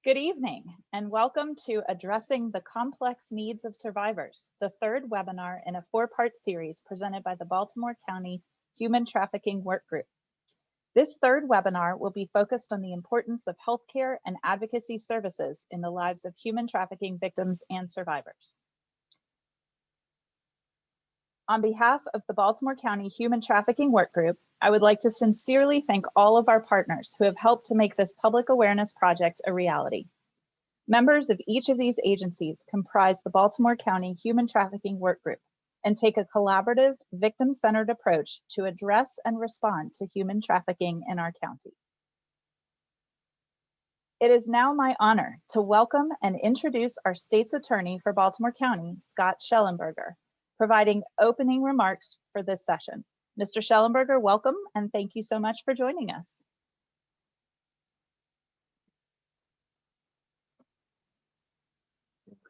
Good evening and welcome to Addressing the Complex Needs of Survivors, the third webinar in a four-part series presented by the Baltimore County Human Trafficking Work Group. This third webinar will be focused on the importance of healthcare and advocacy services in the lives of human trafficking victims and survivors. On behalf of the Baltimore County Human Trafficking Work Group, I would like to sincerely thank all of our partners who have helped to make this public awareness project a reality. Members of each of these agencies comprise the Baltimore County Human Trafficking Work Group and take a collaborative, victim-centered approach to address and respond to human trafficking in our county. It is now my honor to welcome and introduce our state's attorney for Baltimore County, Scott Schellenberger, providing opening remarks for this session. Mr. Schellenberger, welcome, and thank you so much for joining us.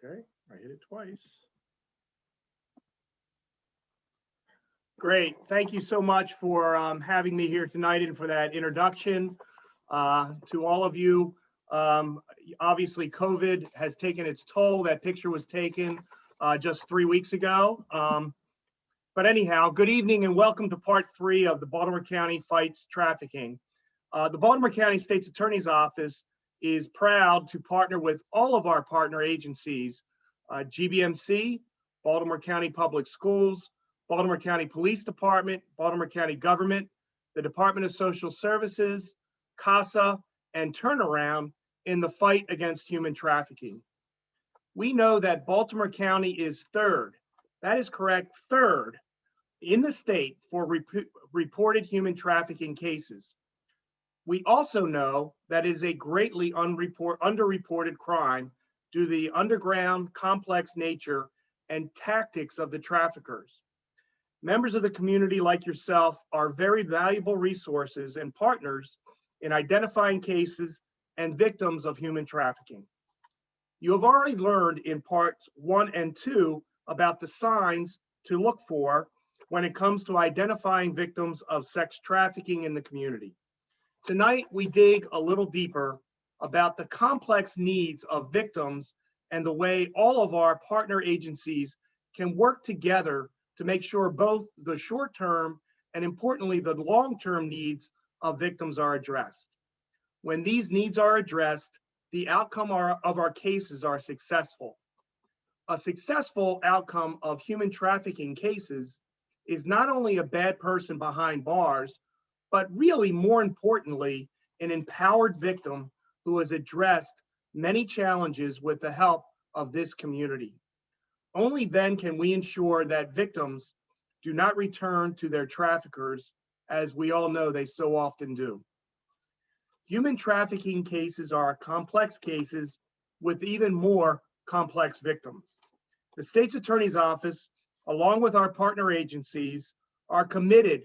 Okay, I hit it twice. Great, thank you so much for having me here tonight and for that introduction. To all of you, obviously COVID has taken its toll. That picture was taken just 3 weeks ago. But anyhow, good evening and welcome to part 3 of the Baltimore County Fights Trafficking. The Baltimore County State's Attorney's Office is proud to partner with all of our partner agencies, GBMC, Baltimore County Public Schools, Baltimore County Police Department, Baltimore County Government, the Department of Social Services, CASA, and Turnaround in the fight against human trafficking. We know that Baltimore County is third, that is correct, third in the state for reported human trafficking cases. We also know that it is a greatly underreported crime due to the underground, complex nature and tactics of the traffickers. Members of the community like yourself are very valuable resources and partners in identifying cases and victims of human trafficking. You have already learned in parts 1 and 2 about the signs to look for when it comes to identifying victims of sex trafficking in the community. Tonight, we dig a little deeper about the complex needs of victims and the way all of our partner agencies can work together to make sure both the short-term and importantly, the long-term needs of victims are addressed. When these needs are addressed, the outcome of our cases are successful. A successful outcome of human trafficking cases is not only a bad person behind bars, but really more importantly, an empowered victim who has addressed many challenges with the help of this community. Only then can we ensure that victims do not return to their traffickers, as we all know they so often do. Human trafficking cases are complex cases with even more complex victims. The State's Attorney's Office, along with our partner agencies, are committed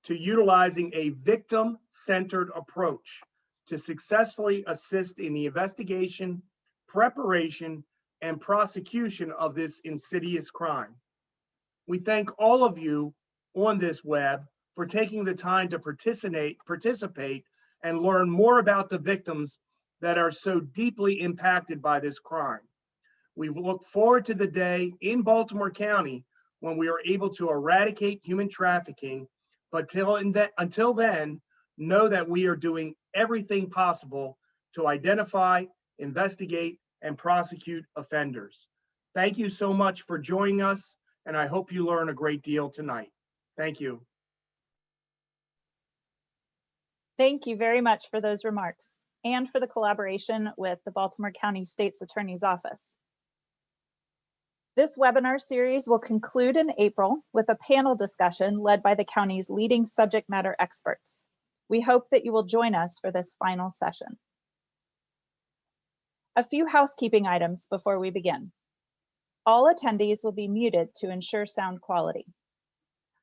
to utilizing a victim-centered approach to successfully assist in the investigation, preparation, and prosecution of this insidious crime. We thank all of you on this web for taking the time to participate and learn more about the victims that are so deeply impacted by this crime. We look forward to the day in Baltimore County when we are able to eradicate human trafficking, but until then, know that we are doing everything possible to identify, investigate, and prosecute offenders. Thank you so much for joining us, and I hope you learn a great deal tonight. Thank you. Thank you very much for those remarks and for the collaboration with the Baltimore County State's Attorney's Office. This webinar series will conclude in April with a panel discussion led by the county's leading subject matter experts. We hope that you will join us for this final session. A few housekeeping items before we begin. All attendees will be muted to ensure sound quality.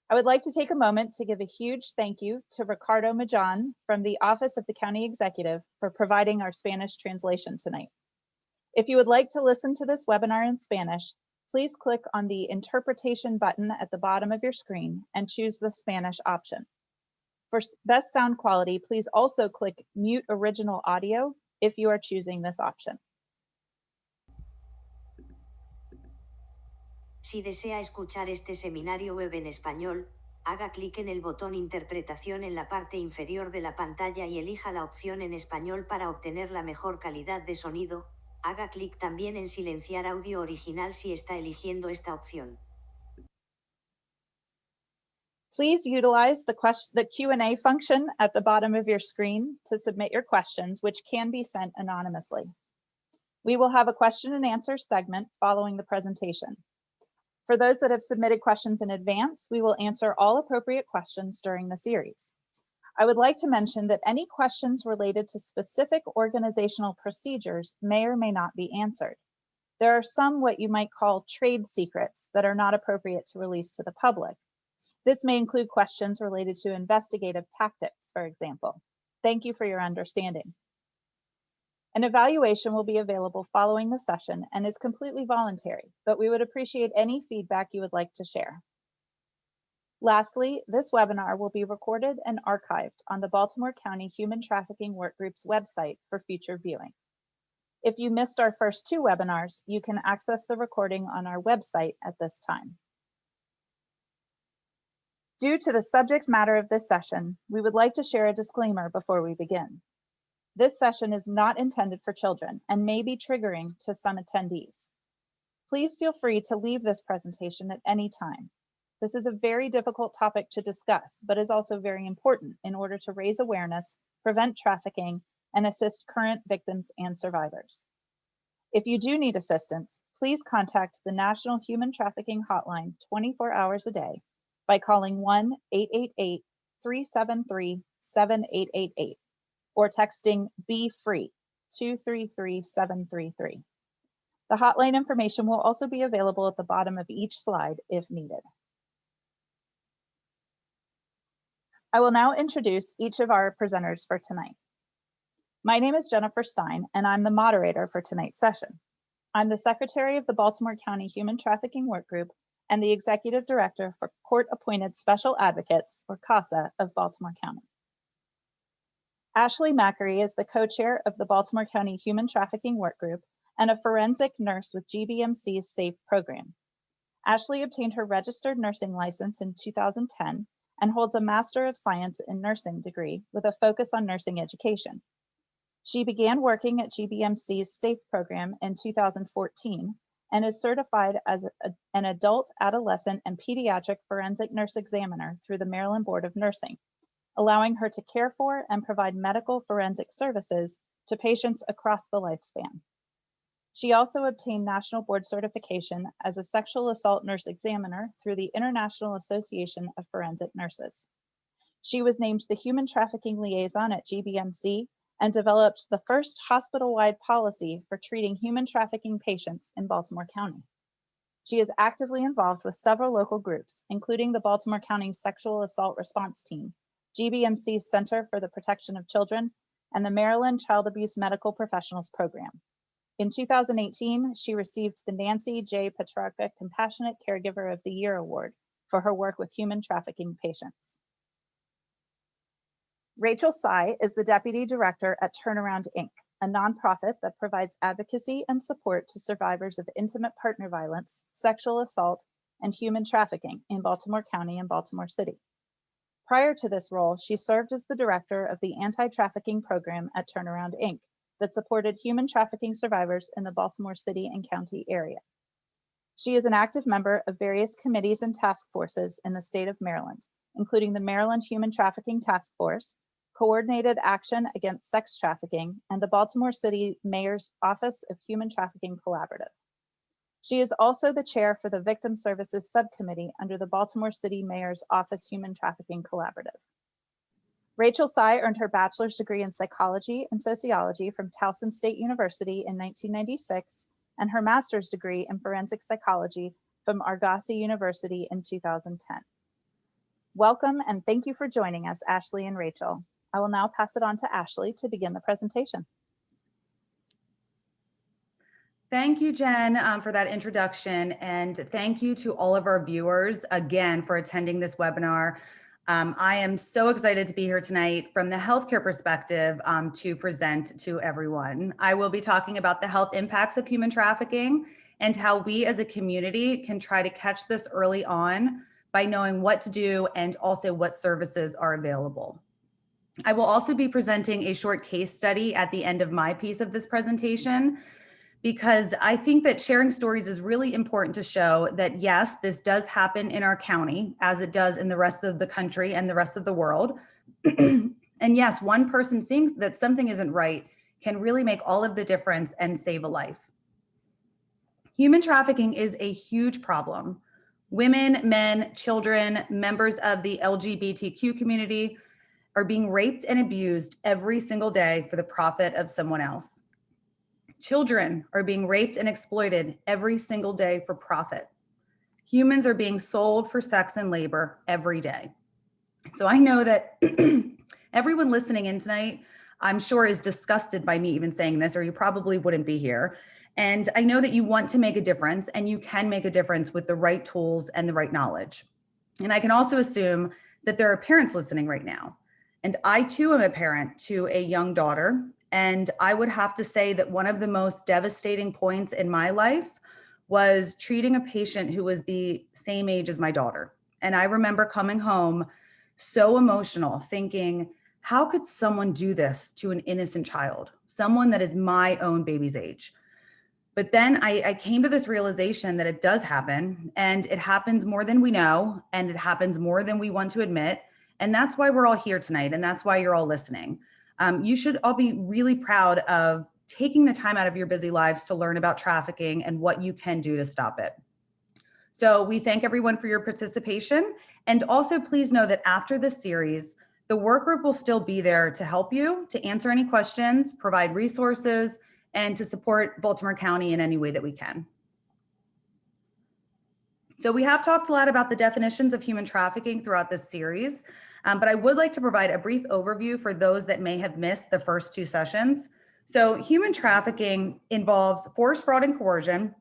I would like to take a moment to give a huge thank you to Ricardo Majan from the Office of the County Executive for providing our Spanish translation tonight. If you would like to listen to this webinar in Spanish, please click on the interpretation button at the bottom of your screen and choose the Spanish option. For best sound quality, please also click mute original audio if you are choosing this option. Si desea escuchar este seminario web en español, haga clic en el botón Interpretación en la parte inferior de la pantalla y elija la opción en español para obtener la mejor calidad de sonido. Haga clic también en Silenciar audio original si está eligiendo esta opción. Please utilize the Q&A function at the bottom of your screen to submit your questions, which can be sent anonymously. We will have a question and answer segment following the presentation. For those that have submitted questions in advance, we will answer all appropriate questions during the series. I would like to mention that any questions related to specific organizational procedures may or may not be answered. There are some what you might call trade secrets that are not appropriate to release to the public. This may include questions related to investigative tactics, for example. Thank you for your understanding. An evaluation will be available following the session and is completely voluntary, but we would appreciate any feedback you would like to share. Lastly, this webinar will be recorded and archived on the Baltimore County Human Trafficking Workgroup's website for future viewing. If you missed our first two webinars, you can access the recording on our website at this time. Due to the subject matter of this session, we would like to share a disclaimer before we begin. This session is not intended for children and may be triggering to some attendees. Please feel free to leave this presentation at any time. This is a very difficult topic to discuss, but is also very important in order to raise awareness, prevent trafficking, and assist current victims and survivors. If you do need assistance, please contact the National Human Trafficking Hotline 24 hours a day by calling 1-888-373-7888 or texting BE-FREE 233-733. The hotline information will also be available at the bottom of each slide if needed. I will now introduce each of our presenters for tonight. My name is Jennifer Stein, and I'm the moderator for tonight's session. I'm the Secretary of the Baltimore County Human Trafficking Workgroup and the Executive Director for Court-Appointed Special Advocates, or CASA, of Baltimore County. Ashley Macri is the co-chair of the Baltimore County Human Trafficking Workgroup and a forensic nurse with GBMC's SAFE program. Ashley obtained her registered nursing license in 2010 and holds a Master of Science in Nursing degree with a focus on nursing education. She began working at GBMC's SAFE program in 2014 and is certified as an adult, adolescent, and pediatric forensic nurse examiner through the Maryland Board of Nursing, allowing her to care for and provide medical forensic services to patients across the lifespan. She also obtained national board certification as a sexual assault nurse examiner through the International Association of Forensic Nurses. She was named the Human Trafficking Liaison at GBMC and developed the first hospital-wide policy for treating human trafficking patients in Baltimore County. She is actively involved with several local groups, including the Baltimore County Sexual Assault Response Team, GBMC's Center for the Protection of Children, and the Maryland Child Abuse Medical Professionals Program. In 2018, she received the Nancy J. Petrarca Compassionate Caregiver of the Year Award for her work with human trafficking patients. Rachel Sy is the Deputy Director at Turnaround Inc., a nonprofit that provides advocacy and support to survivors of intimate partner violence, sexual assault, and human trafficking in Baltimore County and Baltimore City. Prior to this role, she served as the Director of the Anti-Trafficking Program at Turnaround Inc. that supported human trafficking survivors in the Baltimore City and County area. She is an active member of various committees and task forces in the state of Maryland, including the Maryland Human Trafficking Task Force, Coordinated Action Against Sex Trafficking, and the Baltimore City Mayor's Office of Human Trafficking Collaborative. She is also the chair for the Victim Services Subcommittee under the Baltimore City Mayor's Office Human Trafficking Collaborative. Rachel Sy earned her bachelor's degree in psychology and sociology from Towson State University in 1996 and her master's degree in forensic psychology from Argosy University in 2010. Welcome and thank you for joining us, Ashley and Rachel. I will now pass it on to Ashley to begin the presentation. Thank you, Jen, for that introduction, and thank you to all of our viewers again for attending this webinar. I am so excited to be here tonight from the healthcare perspective to present to everyone. I will be talking about the health impacts of human trafficking and how we as a community can try to catch this early on by knowing what to do and also what services are available. I will also be presenting a short case study at the end of my piece of this presentation, because I think that sharing stories is really important to show that, yes, this does happen in our county as it does in the rest of the country and the rest of the world. And yes, one person seeing that something isn't right can really make all of the difference and save a life. Human trafficking is a huge problem. Women, men, children, members of the LGBTQ community are being raped and abused every single day for the profit of someone else. Children are being raped and exploited every single day for profit. Humans are being sold for sex and labor every day. So I know that everyone listening in tonight, I'm sure, is disgusted by me even saying this, or you probably wouldn't be here. And I know that you want to make a difference, and you can make a difference with the right tools and the right knowledge. And I can also assume that there are parents listening right now. And I too am a parent to a young daughter. And I would have to say that one of the most devastating points in my life was treating a patient who was the same age as my daughter. And I remember coming home so emotional, thinking, how could someone do this to an innocent child, someone that is my own baby's age? But then I came to this realization that it does happen, and it happens more than we know, and it happens more than we want to admit. And that's why we're all here tonight, and that's why you're all listening. You should all be really proud of taking the time out of your busy lives to learn about trafficking and what you can do to stop it. So we thank everyone for your participation. And also please know that after this series, the work group will still be there to help you, to answer any questions, provide resources, and to support Baltimore County in any way that we can. So we have talked a lot about the definitions of human trafficking throughout this series. But I would like to provide a brief overview for those that may have missed the first two sessions. So human trafficking involves force, fraud, and coercion.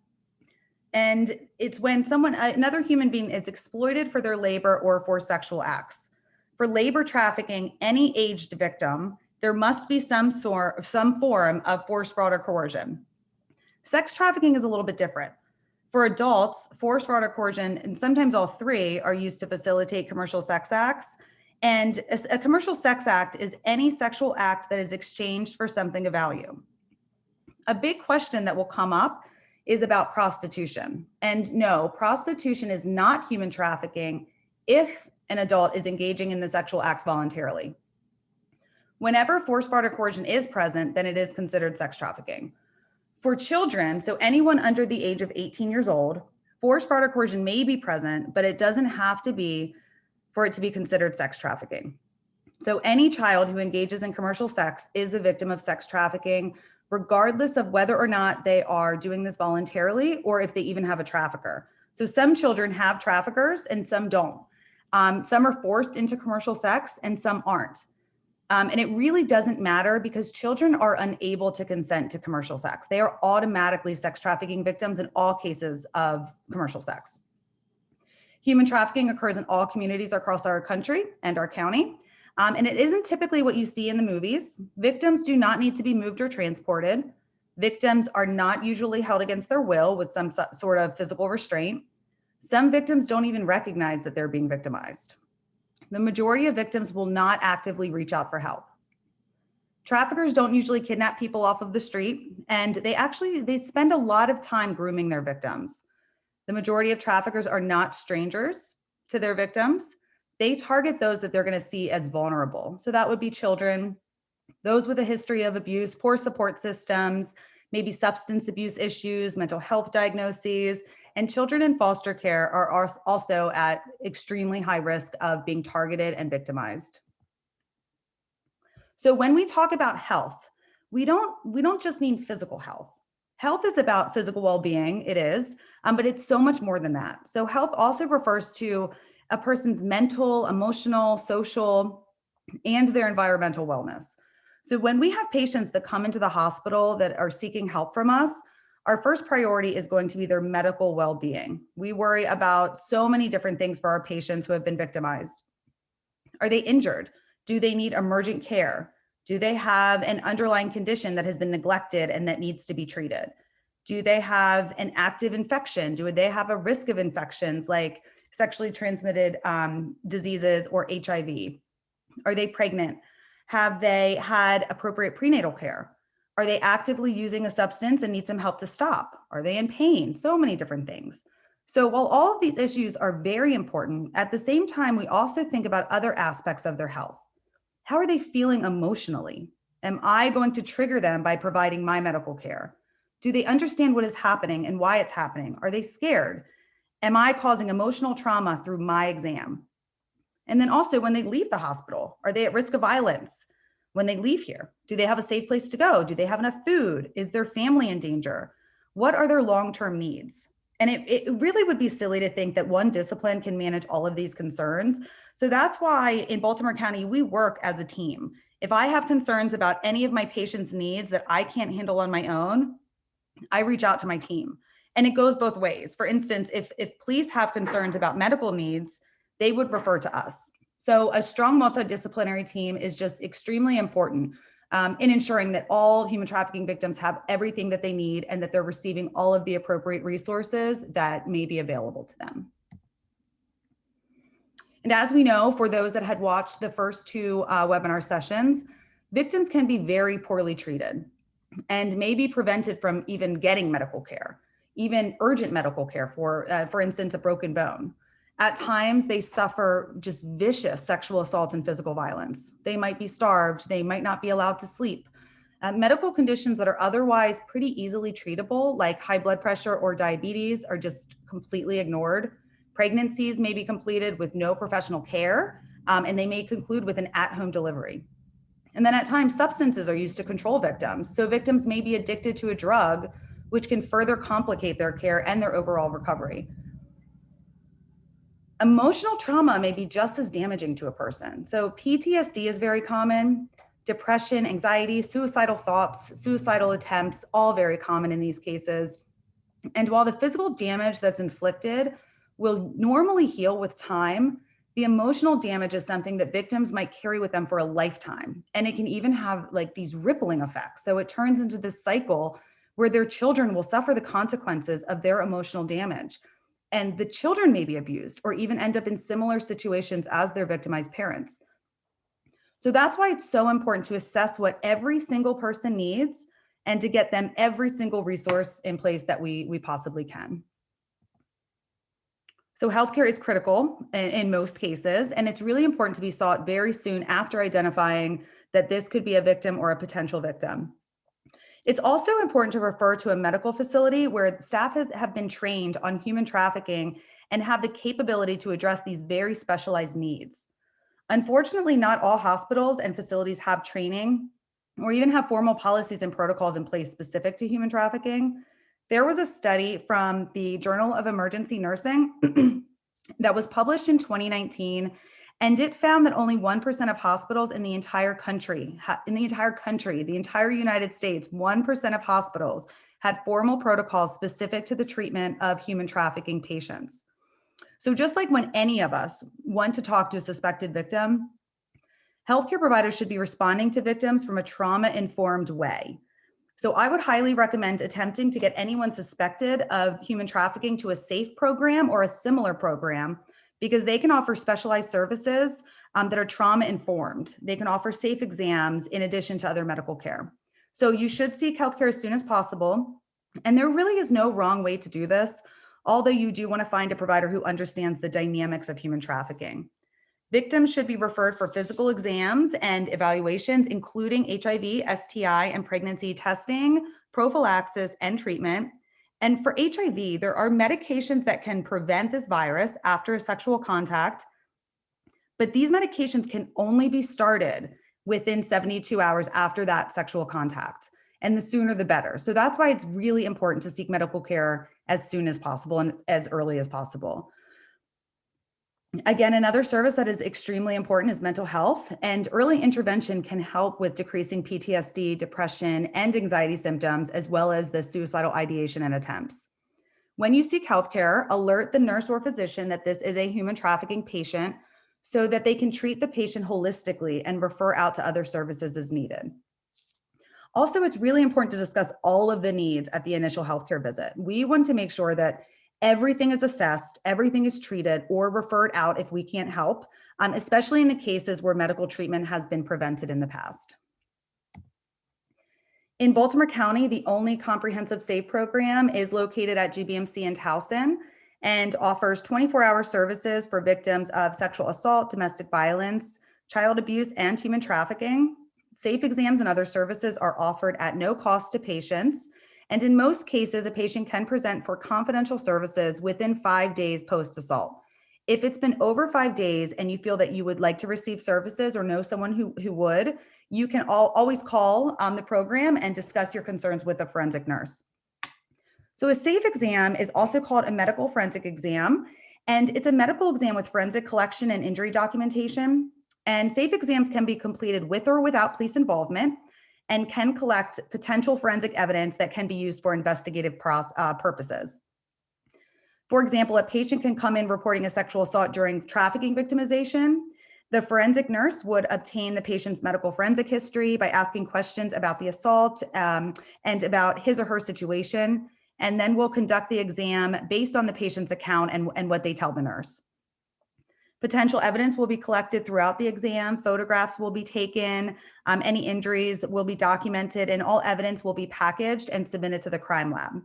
And it's when another human being is exploited for their labor or for sexual acts. For labor trafficking, any aged victim, there must be some form of force, fraud, or coercion. Sex trafficking is a little bit different. For adults, force, fraud, or coercion, and sometimes all three, are used to facilitate commercial sex acts. And a commercial sex act is any sexual act that is exchanged for something of value. A big question that will come up is about prostitution. And no, prostitution is not human trafficking if an adult is engaging in the sexual acts voluntarily. Whenever force, fraud, or coercion is present, then it is considered sex trafficking. For children, so anyone under the age of 18 years old, force, fraud, or coercion may be present, but it doesn't have to be for it to be considered sex trafficking. So any child who engages in commercial sex is a victim of sex trafficking, regardless of whether or not they are doing this voluntarily or if they even have a trafficker. So some children have traffickers and some don't. Some are forced into commercial sex and some aren't. And it really doesn't matter because children are unable to consent to commercial sex. They are automatically sex trafficking victims in all cases of commercial sex. Human trafficking occurs in all communities across our country and our county. And it isn't typically what you see in the movies. Victims do not need to be moved or transported. Victims are not usually held against their will with some sort of physical restraint. Some victims don't even recognize that they're being victimized. The majority of victims will not actively reach out for help. Traffickers don't usually kidnap people off of the street, and they spend a lot of time grooming their victims. The majority of traffickers are not strangers to their victims. They target those that they're going to see as vulnerable. So that would be children, those with a history of abuse, poor support systems, maybe substance abuse issues, mental health diagnoses, and children in foster care are also at extremely high risk of being targeted and victimized. So when we talk about health, we don't just mean physical health. Health is about physical well-being, it is, but it's so much more than that. So health also refers to a person's mental, emotional, social, and their environmental wellness. So when we have patients that come into the hospital that are seeking help from us, our first priority is going to be their medical well-being. We worry about so many different things for our patients who have been victimized. Are they injured? Do they need emergent care? Do they have an underlying condition that has been neglected and that needs to be treated? Do they have an active infection? Do they have a risk of infections like sexually transmitted diseases or HIV? Are they pregnant? Have they had appropriate prenatal care? Are they actively using a substance and need some help to stop? Are they in pain? So many different things. So while all of these issues are very important, at the same time, we also think about other aspects of their health. How are they feeling emotionally? Am I going to trigger them by providing my medical care? Do they understand what is happening and why it's happening? Are they scared? Am I causing emotional trauma through my exam? And then also when they leave the hospital, are they at risk of violence when they leave here? Do they have a safe place to go? Do they have enough food? Is their family in danger? What are their long-term needs? And it really would be silly to think that one discipline can manage all of these concerns. So that's why in Baltimore County, we work as a team. If I have concerns about any of my patients' needs that I can't handle on my own, I reach out to my team. And it goes both ways. For instance, if police have concerns about medical needs, they would refer to us. So a strong multidisciplinary team is just extremely important in ensuring that all human trafficking victims have everything that they need and that they're receiving all of the appropriate resources that may be available to them. And as we know, for those that had watched the first two webinar sessions, victims can be very poorly treated and may be prevented from even getting medical care, even urgent medical care for instance, a broken bone. At times, they suffer just vicious sexual assault and physical violence. They might be starved. They might not be allowed to sleep. Medical conditions that are otherwise pretty easily treatable, like high blood pressure or diabetes, are just completely ignored. Pregnancies may be completed with no professional care, and they may conclude with an at-home delivery. And then at times, substances are used to control victims. So victims may be addicted to a drug, which can further complicate their care and their overall recovery. Emotional trauma may be just as damaging to a person. So PTSD is very common. Depression, anxiety, suicidal thoughts, suicidal attempts, all very common in these cases. And while the physical damage that's inflicted will normally heal with time, the emotional damage is something that victims might carry with them for a lifetime. And it can even have like these rippling effects. So it turns into this cycle where their children will suffer the consequences of their emotional damage. And the children may be abused or even end up in similar situations as their victimized parents. So that's why it's so important to assess what every single person needs and to get them every single resource in place that we possibly can. So healthcare is critical in most cases, and it's really important to be sought very soon after identifying that this could be a victim or a potential victim. It's also important to refer to a medical facility where staff have been trained on human trafficking and have the capability to address these very specialized needs. Unfortunately, not all hospitals and facilities have training or even have formal policies and protocols in place specific to human trafficking. There was a study from the Journal of Emergency Nursing that was published in 2019, and it found that only 1% of hospitals in the entire country, the entire United States, 1% of hospitals had formal protocols specific to the treatment of human trafficking patients. So just like when any of us want to talk to a suspected victim, healthcare providers should be responding to victims from a trauma-informed way. So I would highly recommend attempting to get anyone suspected of human trafficking to a SAFE program or a similar program, because they can offer specialized services that are trauma-informed. They can offer safe exams in addition to other medical care. So you should seek healthcare as soon as possible. And there really is no wrong way to do this, although you do want to find a provider who understands the dynamics of human trafficking. Victims should be referred for physical exams and evaluations, including HIV, STI, and pregnancy testing, prophylaxis, and treatment. And for HIV, there are medications that can prevent this virus after a sexual contact, but these medications can only be started within 72 hours after that sexual contact, and the sooner the better. So that's why it's really important to seek medical care as soon as possible and as early as possible. Again, another service that is extremely important is mental health, and early intervention can help with decreasing PTSD, depression, and anxiety symptoms, as well as the suicidal ideation and attempts. When you seek healthcare, alert the nurse or physician that this is a human trafficking patient so that they can treat the patient holistically and refer out to other services as needed. Also, it's really important to discuss all of the needs at the initial healthcare visit. We want to make sure that everything is assessed, everything is treated or referred out if we can't help, especially in the cases where medical treatment has been prevented in the past. In Baltimore County, the only comprehensive SAFE program is located at GBMC in Towson and offers 24-hour services for victims of sexual assault, domestic violence, child abuse, and human trafficking. SAFE exams and other services are offered at no cost to patients. And in most cases, a patient can present for confidential services within 5 days post-assault. If it's been over 5 days and you feel that you would like to receive services or know someone who would, you can always call the program and discuss your concerns with a forensic nurse. So a SAFE exam is also called a medical forensic exam, and it's a medical exam with forensic collection and injury documentation. And SAFE exams can be completed with or without police involvement and can collect potential forensic evidence that can be used for investigative purposes. For example, a patient can come in reporting a sexual assault during trafficking victimization. The forensic nurse would obtain the patient's medical forensic history by asking questions about the assault and about his or her situation, and then we'll conduct the exam based on the patient's account and what they tell the nurse. Potential evidence will be collected throughout the exam. Photographs will be taken. Any injuries will be documented, and all evidence will be packaged and submitted to the crime lab.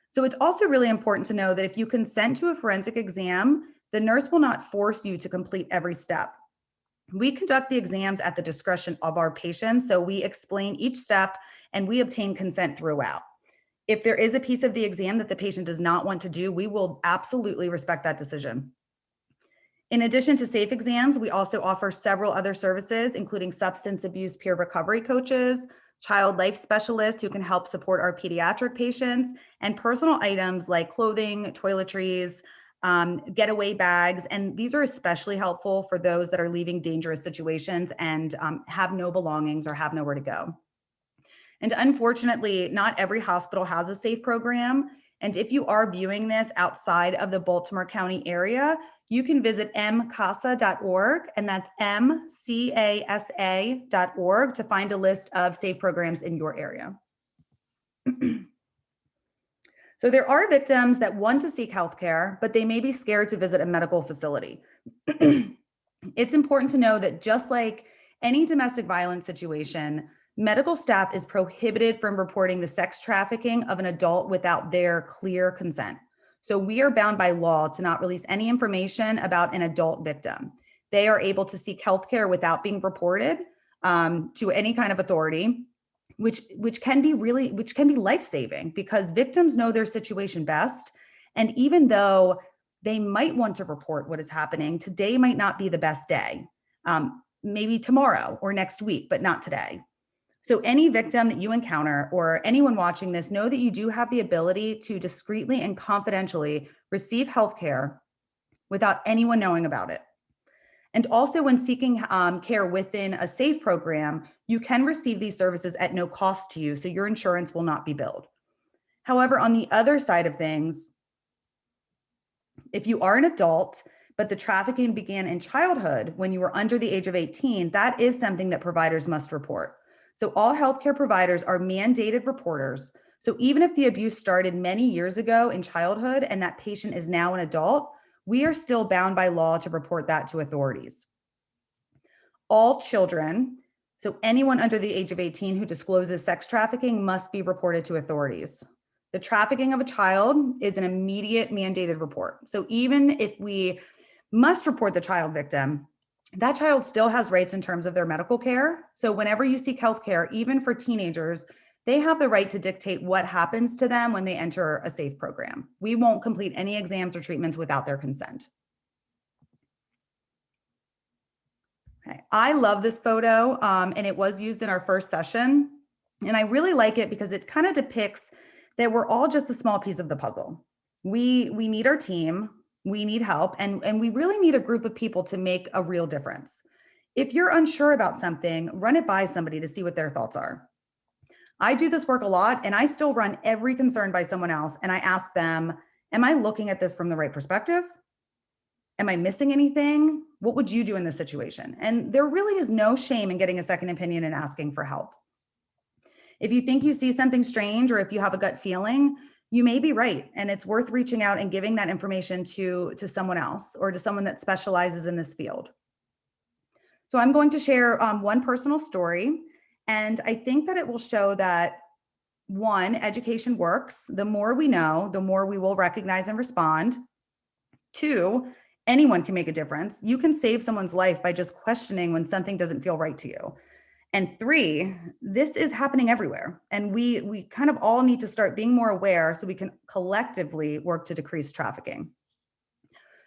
So it's also really important to know that if you consent to a forensic exam, the nurse will not force you to complete every step. We conduct the exams at the discretion of our patients, so we explain each step and we obtain consent throughout. If there is a piece of the exam that the patient does not want to do, we will absolutely respect that decision. In addition to SAFE exams, we also offer several other services, including substance abuse peer recovery coaches, child life specialists who can help support our pediatric patients, and personal items like clothing, toiletries, getaway bags. And these are especially helpful for those that are leaving dangerous situations and have no belongings or have nowhere to go. And unfortunately, not every hospital has a SAFE program. And if you are viewing this outside of the Baltimore County area, you can visit mcasa.org, and that's mcasa.org, to find a list of SAFE programs in your area. So there are victims that want to seek healthcare, but they may be scared to visit a medical facility. It's important to know that just like any domestic violence situation, medical staff is prohibited from reporting the sex trafficking of an adult without their clear consent. So we are bound by law to not release any information about an adult victim. They are able to seek healthcare without being reported to any kind of authority, which can be life-saving, because victims know their situation best. And even though they might want to report what is happening, today might not be the best day. Maybe tomorrow or next week, but not today. So any victim that you encounter, or anyone watching this, know that you do have the ability to discreetly and confidentially receive healthcare without anyone knowing about it. And also, when seeking care within a SAFE program, you can receive these services at no cost to you, so your insurance will not be billed. However, on the other side of things, if you are an adult, but the trafficking began in childhood when you were under the age of 18, that is something that providers must report. So all healthcare providers are mandated reporters. So even if the abuse started many years ago in childhood and that patient is now an adult, we are still bound by law to report that to authorities. All children, so anyone under the age of 18 who discloses sex trafficking, must be reported to authorities. The trafficking of a child is an immediate mandated report. So even if we must report the child victim, that child still has rights in terms of their medical care. So whenever you seek healthcare, even for teenagers, they have the right to dictate what happens to them when they enter a SAFE program. We won't complete any exams or treatments without their consent. Okay. I love this photo, and it was used in our first session. And I really like it because it kind of depicts that we're all just a small piece of the puzzle. We need our team. We need help, and we really need a group of people to make a real difference. If you're unsure about something, run it by somebody to see what their thoughts are. I do this work a lot, and I still run every concern by someone else, and I ask them, am I looking at this from the right perspective? Am I missing anything? What would you do in this situation? And there really is no shame in getting a second opinion and asking for help. If you think you see something strange, or if you have a gut feeling, you may be right. And it's worth reaching out and giving that information to someone else, or to someone that specializes in this field. So I'm going to share one personal story. And I think that it will show that, one, education works. The more we know, the more we will recognize and respond. Two, anyone can make a difference. You can save someone's life by just questioning when something doesn't feel right to you. And three, this is happening everywhere. And we kind of all need to start being more aware so we can collectively work to decrease trafficking.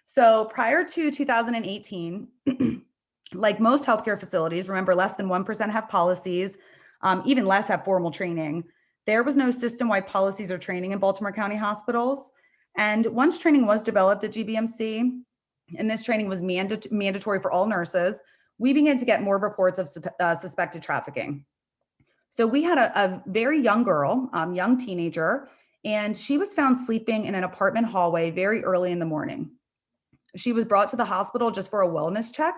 So prior to 2018, like most healthcare facilities, remember, less than 1% have policies, even less have formal training. There was no system-wide policies or training in Baltimore County hospitals. And once training was developed at GBMC, and this training was mandatory for all nurses, we began to get more reports of suspected trafficking. So we had a very young girl, young teenager, and she was found sleeping in an apartment hallway very early in the morning. She was brought to the hospital just for a wellness check.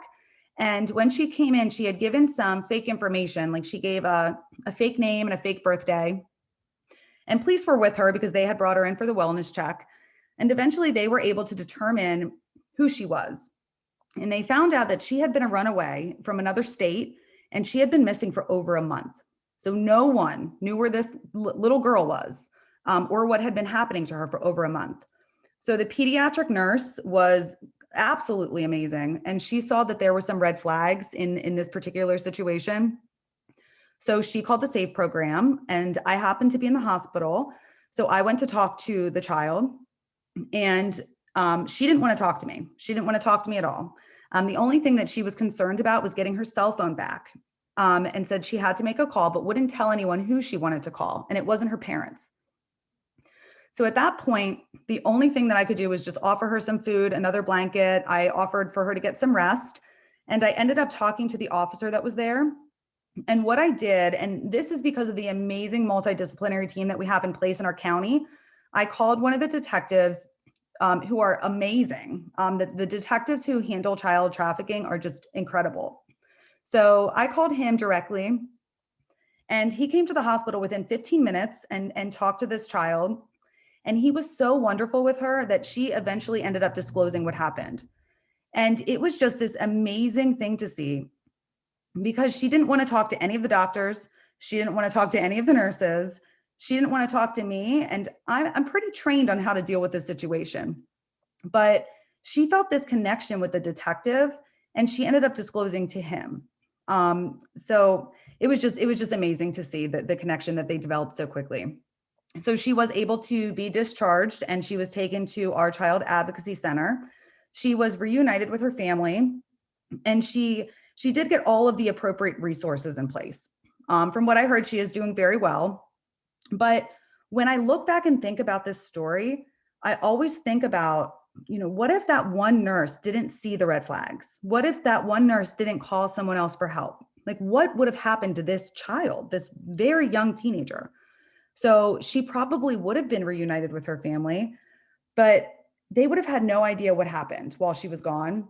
And when she came in, she had given some fake information, like she gave a fake name and a fake birthday. And police were with her because they had brought her in for the wellness check. And eventually they were able to determine who she was. And they found out that she had been a runaway from another state, and she had been missing for over a month. So no one knew where this little girl was, or what had been happening to her for over a month. So the pediatric nurse was absolutely amazing. And she saw that there were some red flags in this particular situation. So she called the SAFE program, and I happened to be in the hospital. So I went to talk to the child, and she didn't want to talk to me. She didn't want to talk to me at all. The only thing that she was concerned about was getting her cell phone back, and said she had to make a call, but wouldn't tell anyone who she wanted to call. And it wasn't her parents. So at that point, the only thing that I could do was just offer her some food, another blanket. I offered for her to get some rest. And I ended up talking to the officer that was there. And what I did, and this is because of the amazing multidisciplinary team that we have in place in our county, I called one of the detectives who are amazing. The detectives who handle child trafficking are just incredible. So I called him directly, and he came to the hospital within 15 minutes and talked to this child. And he was so wonderful with her that she eventually ended up disclosing what happened. And it was just this amazing thing to see, because she didn't want to talk to any of the doctors. She didn't want to talk to any of the nurses. She didn't want to talk to me. And I'm pretty trained on how to deal with this situation. But she felt this connection with the detective, and she ended up disclosing to him. So it was just amazing to see the connection that they developed so quickly. So she was able to be discharged, and she was taken to our Child Advocacy Center. She was reunited with her family, and she did get all of the appropriate resources in place. From what I heard, she is doing very well. But when I look back and think about this story, I always think about, what if that one nurse didn't see the red flags? What if that one nurse didn't call someone else for help? Like, what would have happened to this child, this very young teenager? So she probably would have been reunited with her family, but they would have had no idea what happened while she was gone.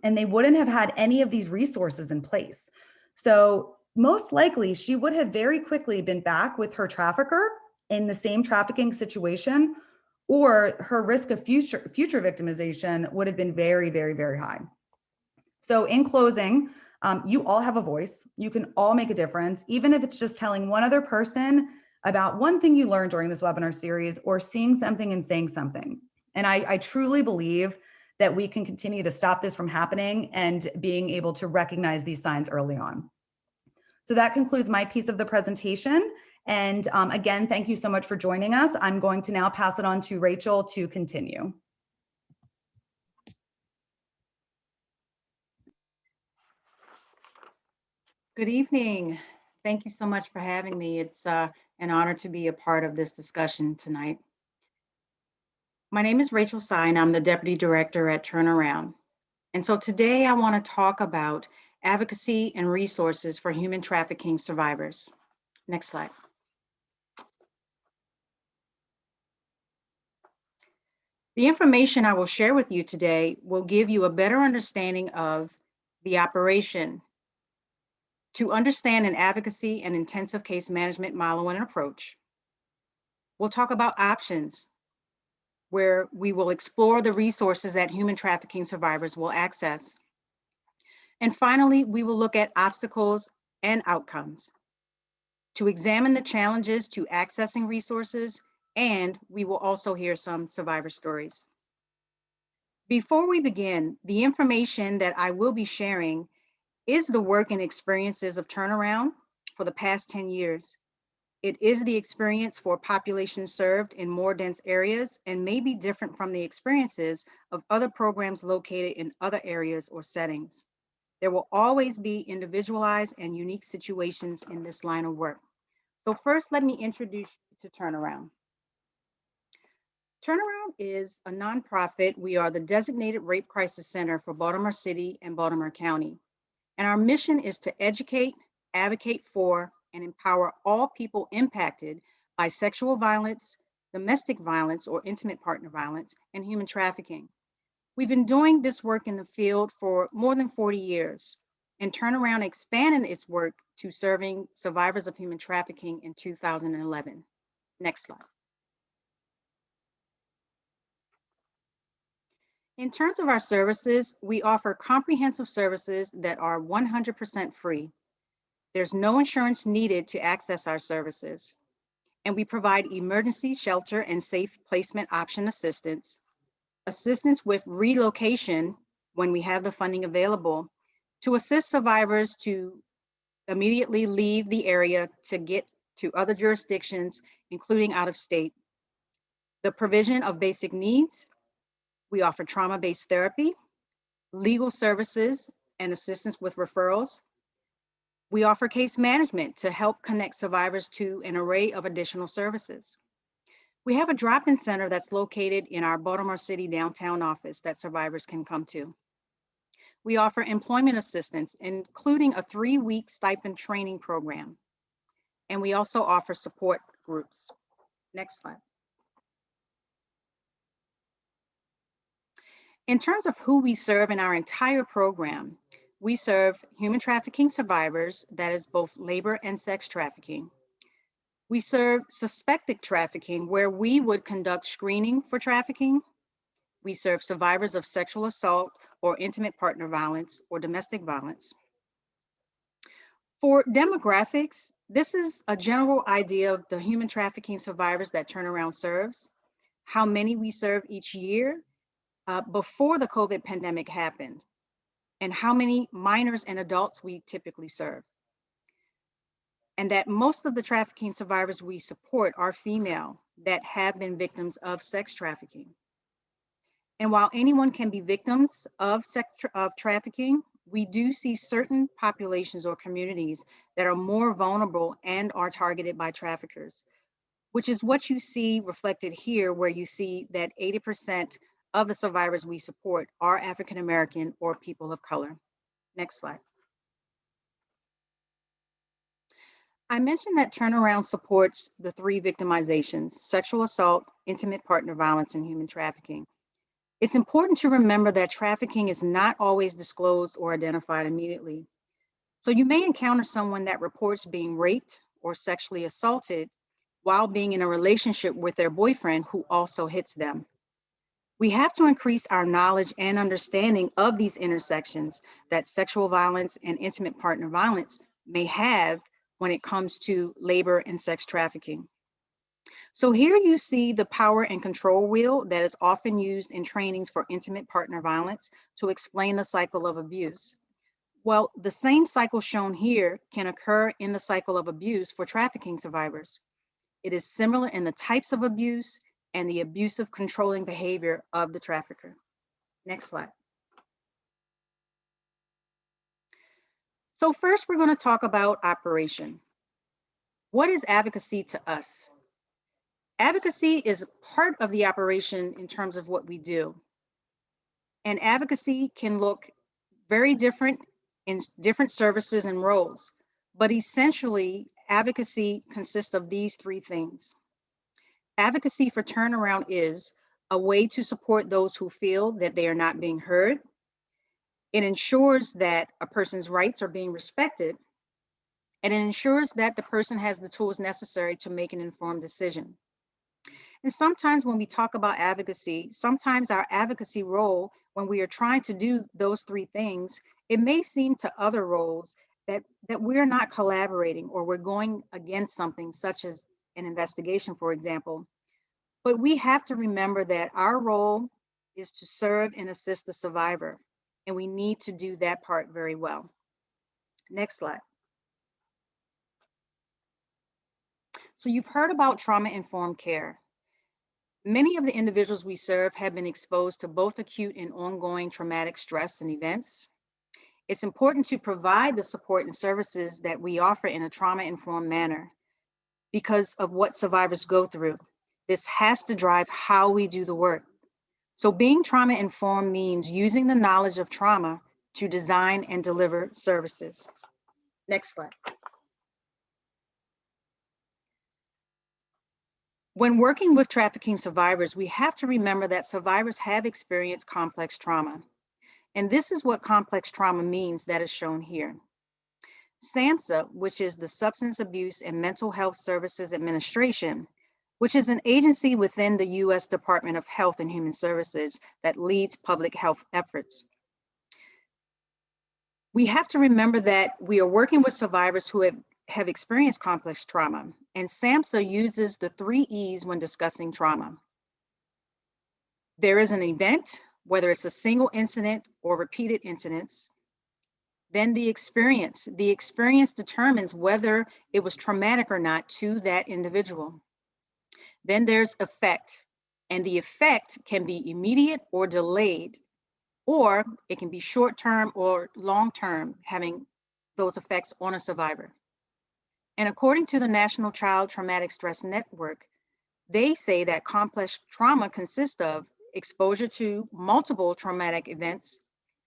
And they wouldn't have had any of these resources in place. So most likely she would have very quickly been back with her trafficker in the same trafficking situation, or her risk of future victimization would have been very, very, very high. So in closing, you all have a voice. You can all make a difference, even if it's just telling one other person about one thing you learned during this webinar series, or seeing something and saying something. And I truly believe that we can continue to stop this from happening and being able to recognize these signs early on. So that concludes my piece of the presentation. And again, thank you so much for joining us. I'm going to now pass it on to Rachel to continue. Good evening. Thank you so much for having me. It's an honor to be a part of this discussion tonight. My name is Rachel Sy, and I'm the Deputy Director at Turnaround. And so today I want to talk about advocacy and resources for human trafficking survivors. Next slide. The information I will share with you today will give you a better understanding of the operation to understand an advocacy and intensive case management model and approach. We'll talk about options, where we will explore the resources that human trafficking survivors will access. And finally, we will look at obstacles and outcomes to examine the challenges to accessing resources, and we will also hear some survivor stories. Before we begin, the information that I will be sharing is the work and experiences of Turnaround for the past 10 years. It is the experience for populations served in more dense areas and may be different from the experiences of other programs located in other areas or settings. There will always be individualized and unique situations in this line of work. So first, let me introduce you to Turnaround. Turnaround is a nonprofit. We are the designated rape crisis center for Baltimore City and Baltimore County. And our mission is to educate, advocate for, and empower all people impacted by sexual violence, domestic violence or intimate partner violence, and human trafficking. We've been doing this work in the field for more than 40 years, and Turnaround expanded its work to serving survivors of human trafficking in 2011. Next slide. In terms of our services, we offer comprehensive services that are 100% free. There's no insurance needed to access our services. And we provide emergency shelter and safe placement option assistance with relocation when we have the funding available, to assist survivors to immediately leave the area to get to other jurisdictions, including out of state. The provision of basic needs. We offer trauma-based therapy, legal services, and assistance with referrals. We offer case management to help connect survivors to an array of additional services. We have a drop-in center that's located in our Baltimore City downtown office that survivors can come to. We offer employment assistance, including a 3-week stipend training program. And we also offer support groups. Next slide. In terms of who we serve in our entire program, we serve human trafficking survivors, that is both labor and sex trafficking. We serve suspected trafficking, where we would conduct screening for trafficking. We serve survivors of sexual assault or intimate partner violence or domestic violence. For demographics, this is a general idea of the human trafficking survivors that Turnaround serves, how many we serve each year before the COVID pandemic happened, and how many minors and adults we typically serve. And that most of the trafficking survivors we support are female that have been victims of sex trafficking. And while anyone can be victims of trafficking, we do see certain populations or communities that are more vulnerable and are targeted by traffickers, which is what you see reflected here, where you see that 80% of the survivors we support are African American or people of color. Next slide. I mentioned that Turnaround supports the 3 victimizations: sexual assault, intimate partner violence, and human trafficking. It's important to remember that trafficking is not always disclosed or identified immediately. So you may encounter someone that reports being raped or sexually assaulted while being in a relationship with their boyfriend who also hits them. We have to increase our knowledge and understanding of these intersections that sexual violence and intimate partner violence may have when it comes to labor and sex trafficking. So here you see the power and control wheel that is often used in trainings for intimate partner violence to explain the cycle of abuse. Well, the same cycle shown here can occur in the cycle of abuse for trafficking survivors. It is similar in the types of abuse and the abusive controlling behavior of the trafficker. Next slide. So first, we're going to talk about operation. What is advocacy to us? Advocacy is part of the operation in terms of what we do. And advocacy can look very different in different services and roles, but essentially advocacy consists of these 3 things. Advocacy for Turnaround is a way to support those who feel that they are not being heard. It ensures that a person's rights are being respected, and it ensures that the person has the tools necessary to make an informed decision. And sometimes when we talk about advocacy, sometimes our advocacy role, when we are trying to do those three things, it may seem to other roles that we're not collaborating, or we're going against something, such as an investigation, for example. But we have to remember that our role is to serve and assist the survivor, and we need to do that part very well. Next slide. So you've heard about trauma-informed care. Many of the individuals we serve have been exposed to both acute and ongoing traumatic stress and events. It's important to provide the support and services that we offer in a trauma-informed manner because of what survivors go through. This has to drive how we do the work. So being trauma-informed means using the knowledge of trauma to design and deliver services. Next slide. When working with trafficking survivors, we have to remember that survivors have experienced complex trauma. And this is what complex trauma means that is shown here. SAMHSA, which is the Substance Abuse and Mental Health Services Administration, which is an agency within the U.S. Department of Health and Human Services that leads public health efforts. We have to remember that we are working with survivors who have experienced complex trauma, and SAMHSA uses the 3 E's when discussing trauma. There is an event, whether it's a single incident or repeated incidents. Then the experience. The experience determines whether it was traumatic or not to that individual. Then there's effect, and the effect can be immediate or delayed, or it can be short-term or long-term, having those effects on a survivor. And according to the National Child Traumatic Stress Network, they say that complex trauma consists of exposure to multiple traumatic events,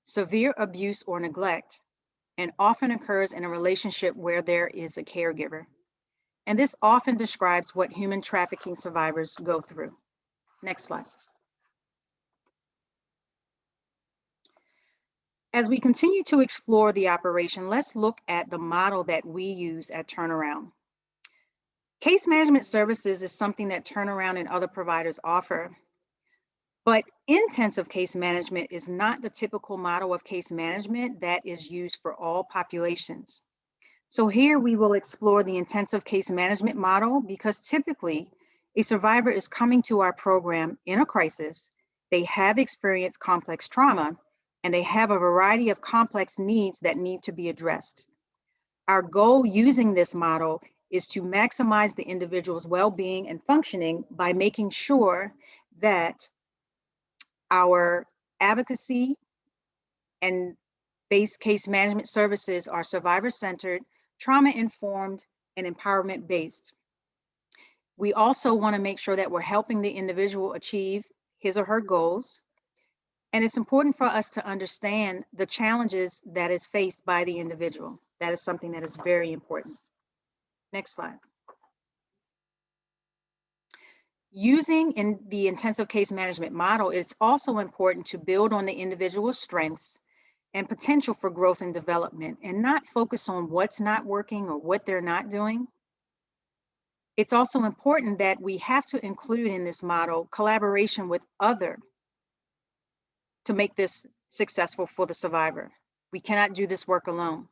severe abuse or neglect, and often occurs in a relationship where there is a caregiver. And this often describes what human trafficking survivors go through. Next slide. As we continue to explore the operation, let's look at the model that we use at Turnaround. Case management services is something that Turnaround and other providers offer, but intensive case management is not the typical model of case management that is used for all populations. So here we will explore the intensive case management model because typically a survivor is coming to our program in a crisis, they have experienced complex trauma, and they have a variety of complex needs that need to be addressed. Our goal using this model is to maximize the individual's well-being and functioning by making sure that our advocacy and base case management services are survivor-centered, trauma-informed, and empowerment-based. We also want to make sure that we're helping the individual achieve his or her goals. And it's important for us to understand the challenges that is faced by the individual. That is something that is very important. Next slide. Using in the intensive case management model, it's also important to build on the individual's strengths and potential for growth and development, and not focus on what's not working or what they're not doing. It's also important that we have to include in this model collaboration with others to make this successful for the survivor. We cannot do this work alone.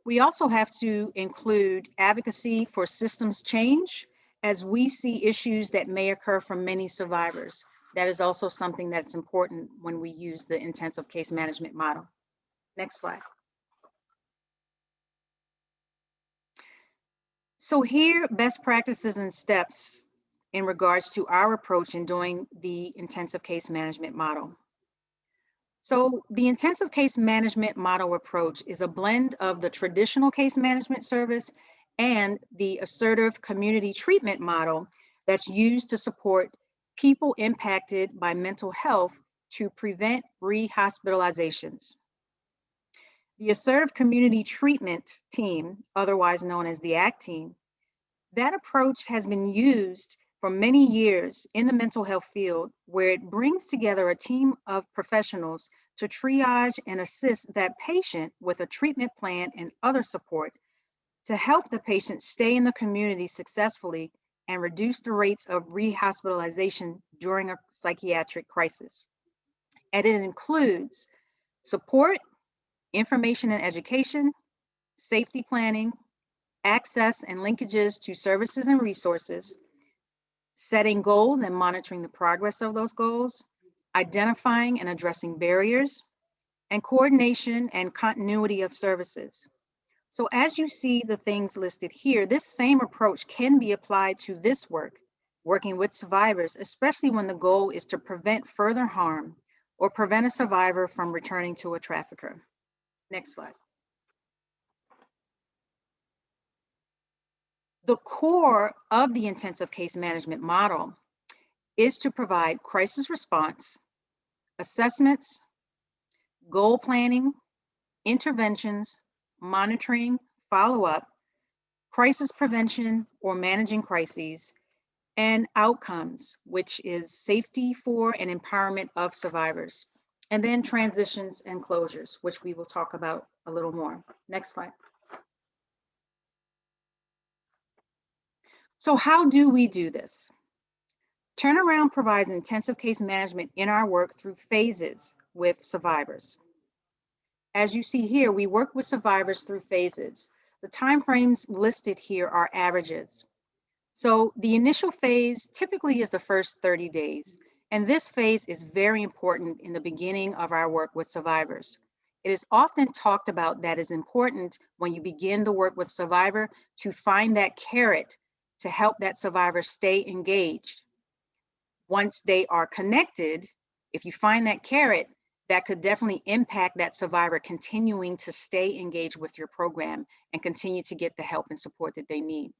We also have to include advocacy for systems change as we see issues that may occur from many survivors. That is also something that's important when we use the intensive case management model. Next slide. So here, best practices and steps in regards to our approach in doing the intensive case management model. So the intensive case management model approach is a blend of the traditional case management service and the assertive community treatment model that's used to support people impacted by mental health to prevent rehospitalizations. The assertive community treatment team, otherwise known as the ACT team, that approach has been used for many years in the mental health field, where it brings together a team of professionals to triage and assist that patient with a treatment plan and other support to help the patient stay in the community successfully and reduce the rates of rehospitalization during a psychiatric crisis. And it includes support, information and education, safety planning, access and linkages to services and resources, setting goals and monitoring the progress of those goals, identifying and addressing barriers, and coordination and continuity of services. So as you see the things listed here, this same approach can be applied to this work, working with survivors, especially when the goal is to prevent further harm or prevent a survivor from returning to a trafficker. Next slide. The core of the intensive case management model is to provide crisis response, assessments, goal planning, interventions, monitoring, follow-up, crisis prevention or managing crises, and outcomes, which is safety for and empowerment of survivors, and then transitions and closures, which we will talk about a little more. Next slide. So how do we do this? Turnaround provides intensive case management in our work through phases with survivors. As you see here, we work with survivors through phases. The timeframes listed here are averages. So the initial phase typically is the first 30 days, and this phase is very important in the beginning of our work with survivors. It is often talked about that is important when you begin the work with survivor to find that carrot to help that survivor stay engaged. Once they are connected, if you find that carrot, that could definitely impact that survivor continuing to stay engaged with your program and continue to get the help and support that they need.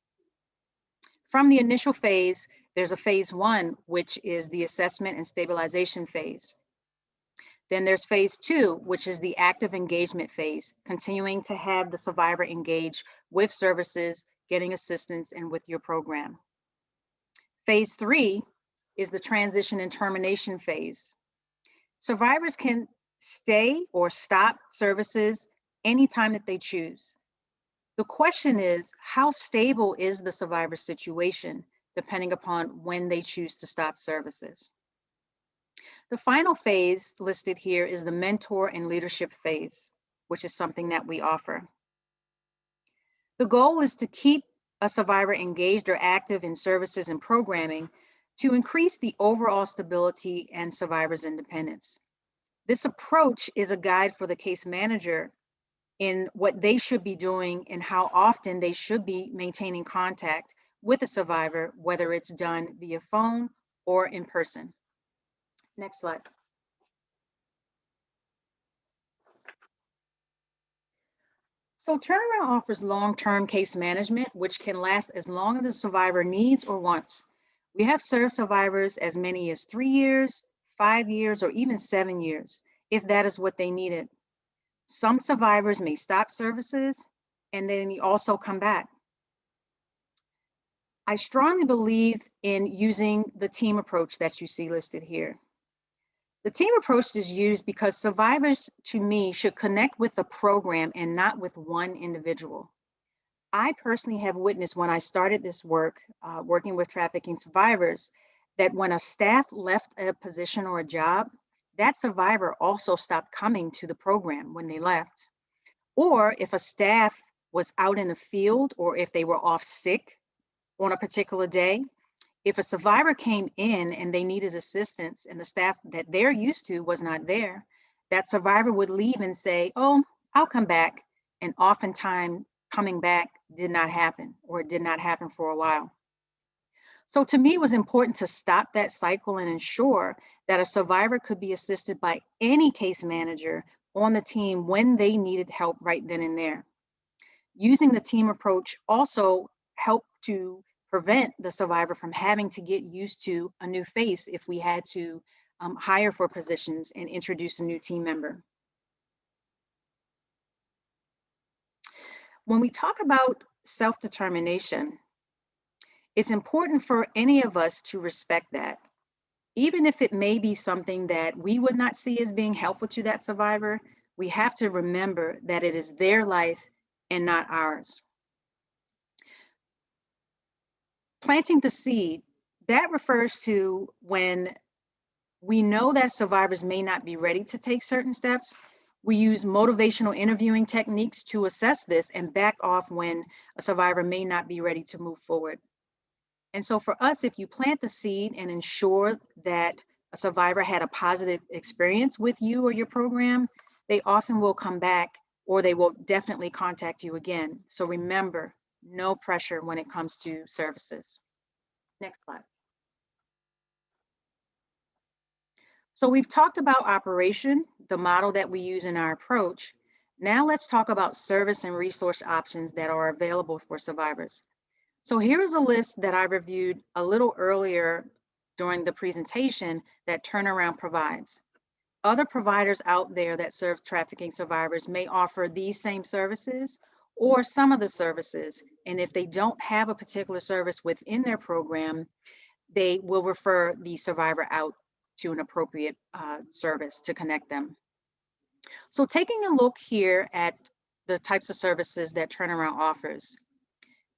From the initial phase, there's a phase 1, which is the assessment and stabilization phase. Then there's phase 2, which is the active engagement phase, continuing to have the survivor engage with services, getting assistance, and with your program. Phase 3 is the transition and termination phase. Survivors can stay or stop services anytime that they choose. The question is, how stable is the survivor situation, depending upon when they choose to stop services? The final phase listed here is the mentor and leadership phase, which is something that we offer. The goal is to keep a survivor engaged or active in services and programming to increase the overall stability and survivor's independence. This approach is a guide for the case manager in what they should be doing and how often they should be maintaining contact with a survivor, whether it's done via phone or in person. Next slide. So Turnaround offers long-term case management, which can last as long as the survivor needs or wants. We have served survivors as many as 3 years, 5 years, or even 7 years, if that is what they needed. Some survivors may stop services and then also come back. I strongly believe in using the team approach that you see listed here. The team approach is used because survivors, to me, should connect with the program and not with one individual. I personally have witnessed when I started this work, working with trafficking survivors, that when a staff left a position or a job, that survivor also stopped coming to the program when they left. Or if a staff was out in the field or if they were off sick on a particular day, if a survivor came in and they needed assistance and the staff that they're used to was not there, that survivor would leave and say, oh, I'll come back. And oftentimes coming back did not happen, or it did not happen for a while. So to me, it was important to stop that cycle and ensure that a survivor could be assisted by any case manager on the team when they needed help right then and there. Using the team approach also helped to prevent the survivor from having to get used to a new face if we had to hire for positions and introduce a new team member. When we talk about self-determination, It's important for any of us to respect that. Even if it may be something that we would not see as being helpful to that survivor, we have to remember that it is their life and not ours. Planting the seed, that refers to when we know that survivors may not be ready to take certain steps. We use motivational interviewing techniques to assess this and back off when a survivor may not be ready to move forward. And so for us, if you plant the seed and ensure that a survivor had a positive experience with you or your program, they often will come back, or they will definitely contact you again. So remember, no pressure when it comes to services. Next slide. So we've talked about operation, the model that we use in our approach. Now let's talk about service and resource options that are available for survivors. So here's a list that I reviewed a little earlier during the presentation that Turnaround provides. Other providers out there that serve trafficking survivors may offer these same services or some of the services. And if they don't have a particular service within their program, they will refer the survivor out to an appropriate service to connect them. So taking a look here at the types of services that Turnaround offers,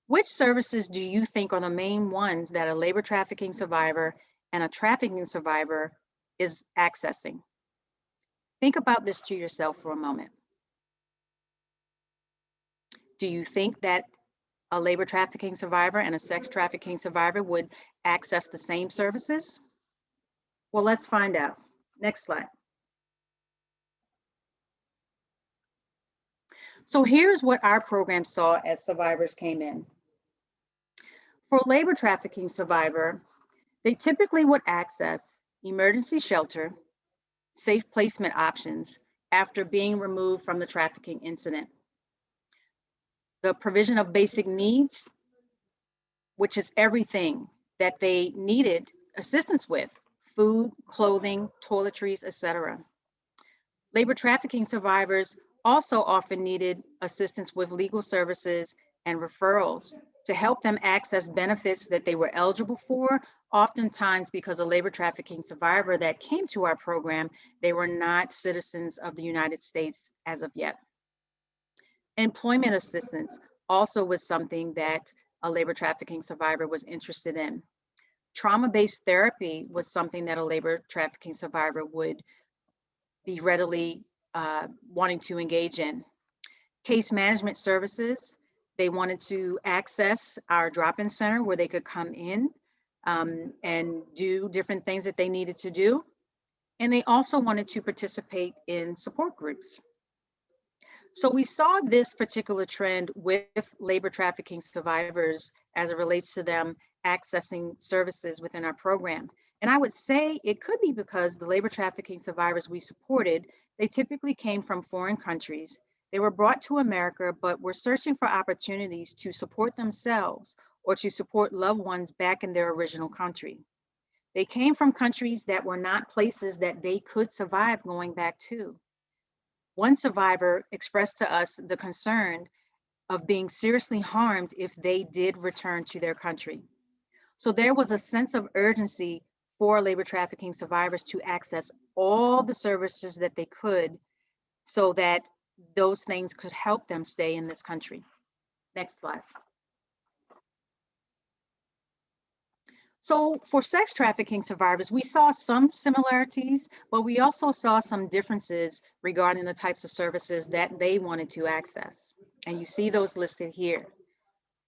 which services do you think are the main ones that a labor trafficking survivor and a trafficking survivor is accessing? Think about this to yourself for a moment. Do you think that a labor trafficking survivor and a sex trafficking survivor would access the same services? Well, let's find out. Next slide. So here's what our program saw as survivors came in. For a labor trafficking survivor, they typically would access emergency shelter, safe placement options after being removed from the trafficking incident, the provision of basic needs, which is everything that they needed assistance with: food, clothing, toiletries, etc. Labor trafficking survivors also often needed assistance with legal services and referrals to help them access benefits that they were eligible for. Oftentimes, because a labor trafficking survivor that came to our program, they were not citizens of the United States as of yet. Employment assistance also was something that a labor trafficking survivor was interested in. Trauma-based therapy was something that a labor trafficking survivor would be readily wanting to engage in. Case management services, they wanted to access our drop-in center where they could come in and do different things that they needed to do. And they also wanted to participate in support groups. So we saw this particular trend with labor trafficking survivors as it relates to them accessing services within our program. And I would say it could be because the labor trafficking survivors we supported, they typically came from foreign countries. They were brought to America, but were searching for opportunities to support themselves or to support loved ones back in their original country. They came from countries that were not places that they could survive going back to. One survivor expressed to us the concern of being seriously harmed if they did return to their country. So there was a sense of urgency for labor trafficking survivors to access all the services that they could so that those things could help them stay in this country. Next slide. So for sex trafficking survivors, we saw some similarities, but we also saw some differences regarding the types of services that they wanted to access. And you see those listed here.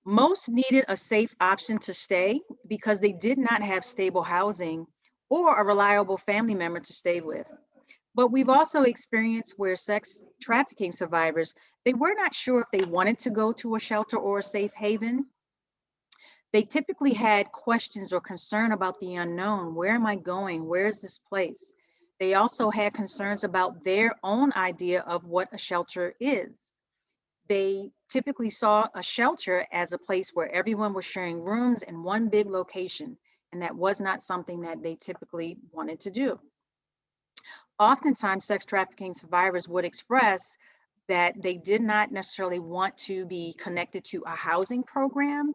Most needed a safe option to stay because they did not have stable housing or a reliable family member to stay with. But we've also experienced where sex trafficking survivors, they were not sure if they wanted to go to a shelter or a safe haven. They typically had questions or concern about the unknown. Where am I going? Where is this place? They also had concerns about their own idea of what a shelter is. They typically saw a shelter as a place where everyone was sharing rooms in one big location, and that was not something that they typically wanted to do. Oftentimes, sex trafficking survivors would express that they did not necessarily want to be connected to a housing program.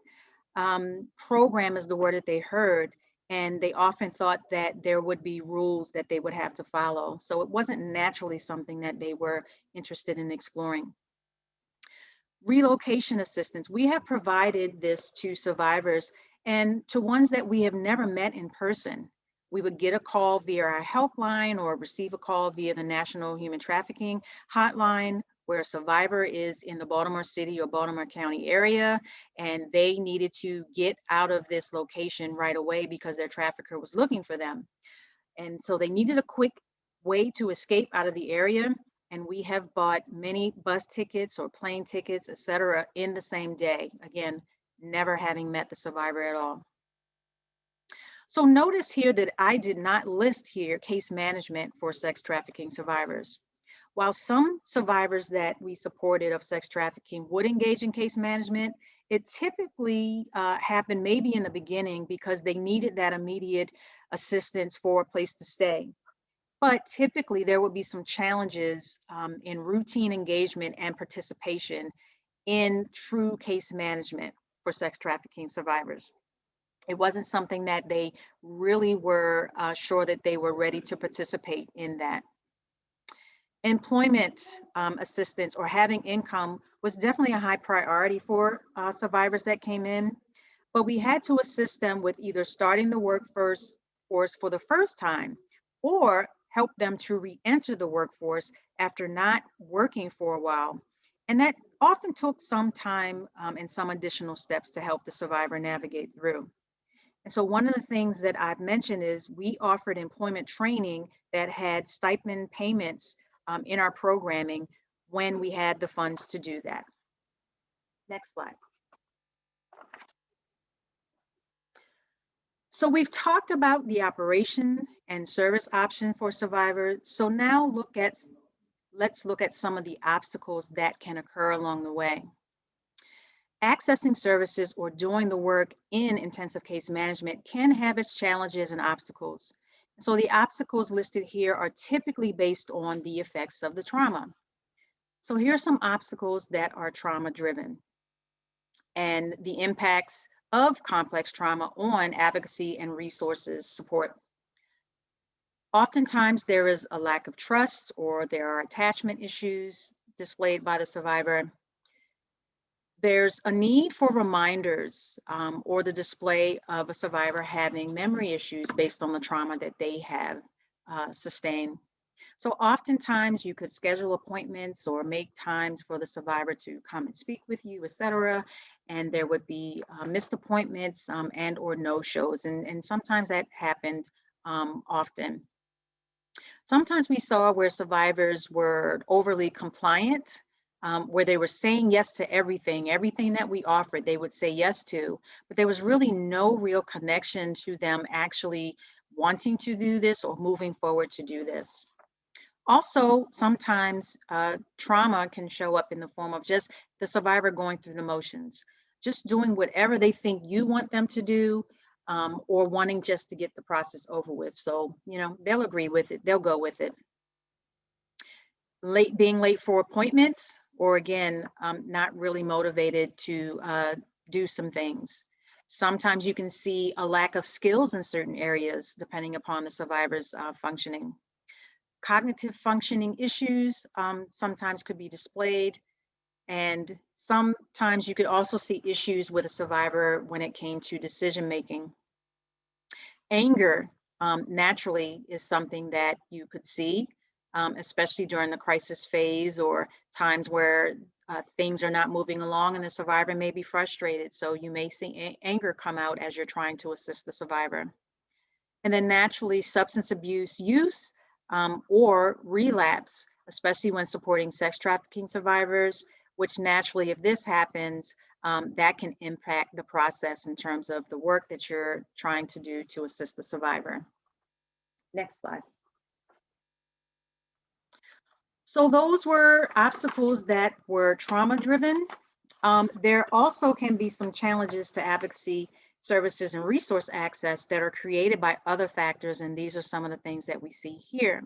program is the word that they heard, and they often thought that there would be rules that they would have to follow. So it wasn't naturally something that they were interested in exploring. Relocation assistance. We have provided this to survivors and to ones that we have never met in person. We would get a call via our helpline or receive a call via the National Human Trafficking Hotline, where a survivor is in the Baltimore City or Baltimore County area, and they needed to get out of this location right away because their trafficker was looking for them. And so they needed a quick way to escape out of the area. And we have bought many bus tickets or plane tickets, et cetera, in the same day. Again, never having met the survivor at all. So notice here that I did not list here case management for sex trafficking survivors. While some survivors that we supported of sex trafficking would engage in case management, it typically happened maybe in the beginning because they needed that immediate assistance for a place to stay. But typically there would be some challenges in routine engagement and participation in true case management for sex trafficking survivors. It wasn't something that they really were sure that they were ready to participate in that. Employment assistance or having income was definitely a high priority for survivors that came in, but we had to assist them with either starting the workforce for the first time or help them to re-enter the workforce after not working for a while. And that often took some time and some additional steps to help the survivor navigate through. And so one of the things that I've mentioned is we offered employment training that had stipend payments in our programming when we had the funds to do that. Next slide. So we've talked about the operation and service option for survivors. So now let's look at some of the obstacles that can occur along the way. Accessing services or doing the work in intensive case management can have its challenges and obstacles. So the obstacles listed here are typically based on the effects of the trauma. So here are some obstacles that are trauma driven and the impacts of complex trauma on advocacy and resources support. Oftentimes there is a lack of trust or there are attachment issues displayed by the survivor. There's a need for reminders or the display of a survivor having memory issues based on the trauma that they have sustained. So oftentimes you could schedule appointments or make times for the survivor to come and speak with you, et cetera. And there would be missed appointments and or no-shows. And sometimes that happened often. Sometimes we saw where survivors were overly compliant, where they were saying yes to everything that we offered, they would say yes to, but there was really no real connection to them actually wanting to do this or moving forward to do this. Also, sometimes trauma can show up in the form of just the survivor going through the motions, just doing whatever they think you want them to do, or wanting just to get the process over with. So, you know, they'll agree with it, they'll go with it. Being late for appointments, or again, not really motivated to do some things. Sometimes you can see a lack of skills in certain areas, depending upon the survivor's functioning. Cognitive functioning issues sometimes could be displayed. And sometimes you could also see issues with a survivor when it came to decision making. Anger naturally is something that you could see, especially during the crisis phase or times where things are not moving along and the survivor may be frustrated. So you may see anger come out as you're trying to assist the survivor. And then naturally substance abuse use or relapse, especially when supporting sex trafficking survivors, which naturally, if this happens, that can impact the process in terms of the work that you're trying to do to assist the survivor. Next slide. So those were obstacles that were trauma driven. There also can be some challenges to advocacy services and resource access that are created by other factors, and these are some of the things that we see here.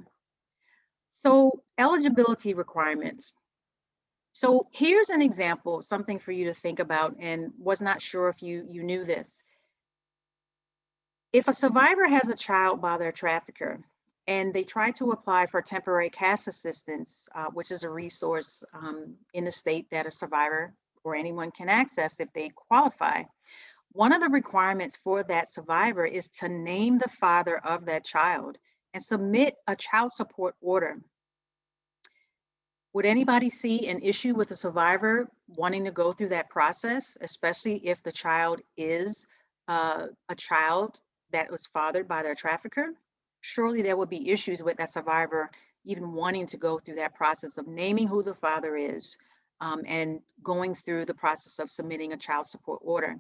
So eligibility requirements. So here's an example, something for you to think about, and was not sure if you knew this. If a survivor has a child by their trafficker and they try to apply for temporary cash assistance, which is a resource in the state that a survivor or anyone can access if they qualify, one of the requirements for that survivor is to name the father of that child and submit a child support order. Would anybody see an issue with a survivor wanting to go through that process, especially if the child is a child that was fathered by their trafficker? Surely there would be issues with that survivor even wanting to go through that process of naming who the father is and going through the process of submitting a child support order.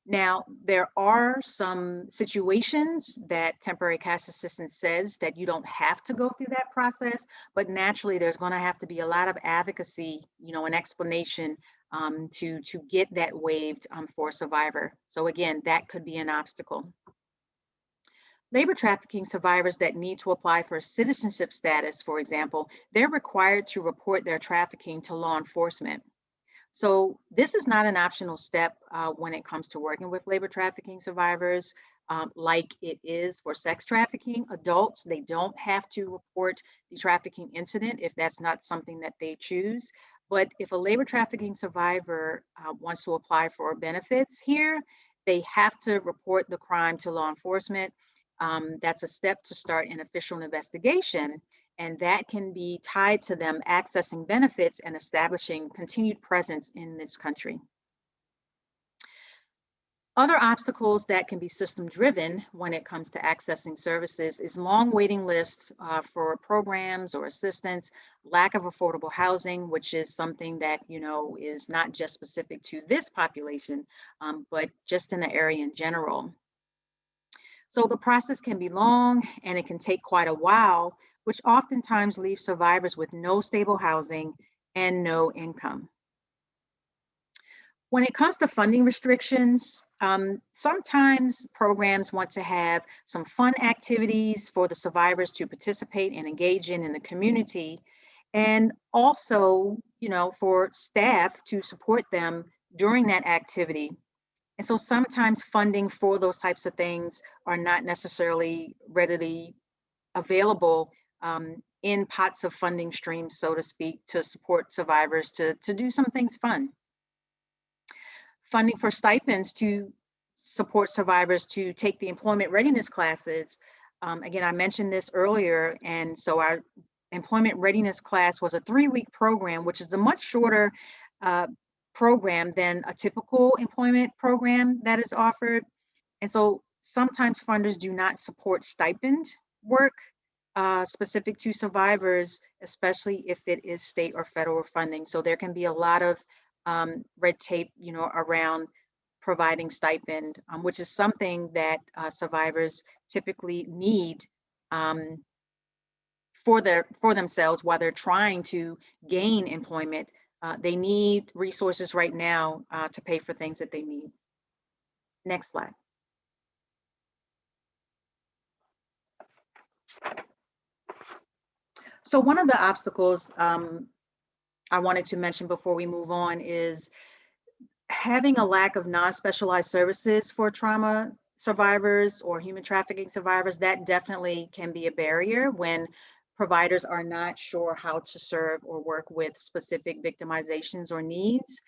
Now, there are some situations that temporary cash assistance says that you don't have to go through that process, but naturally there's going to have to be a lot of advocacy, an explanation to get that waived for a survivor. So again, that could be an obstacle. Labor trafficking survivors that need to apply for citizenship status, for example, they're required to report their trafficking to law enforcement. So this is not an optional step when it comes to working with labor trafficking survivors, like it is for sex trafficking. Adults, they don't have to report the trafficking incident if that's not something that they choose. But if a labor trafficking survivor wants to apply for benefits here, they have to report the crime to law enforcement. That's a step to start an official investigation. And that can be tied to them accessing benefits and establishing continued presence in this country. Other obstacles that can be system driven when it comes to accessing services is long waiting lists for programs or assistance, lack of affordable housing, which is something that, is not just specific to this population, but just in the area in general. So the process can be long and it can take quite a while, which oftentimes leaves survivors with no stable housing and no income. When it comes to funding restrictions, sometimes programs want to have some fun activities for the survivors to participate and engage in the community, and also, for staff to support them during that activity. And so sometimes funding for those types of things are not necessarily readily available in pots of funding streams, so to speak, to support survivors to do some things fun. Funding for stipends to support survivors to take the employment readiness classes. Again, I mentioned this earlier, and so our employment readiness class was a 3-week program, which is a much shorter program than a typical employment program that is offered. And so sometimes funders do not support stipend work specific to survivors, especially if it is state or federal funding. So there can be a lot of red tape, around providing stipend, which is something that survivors typically need for themselves while they're trying to gain employment. They need resources right now to pay for things that they need. Next slide. So one of the obstacles I wanted to mention before we move on is having a lack of non-specialized services for trauma survivors or human trafficking survivors. That definitely can be a barrier when providers are not sure how to serve or work with specific victimizations or needs.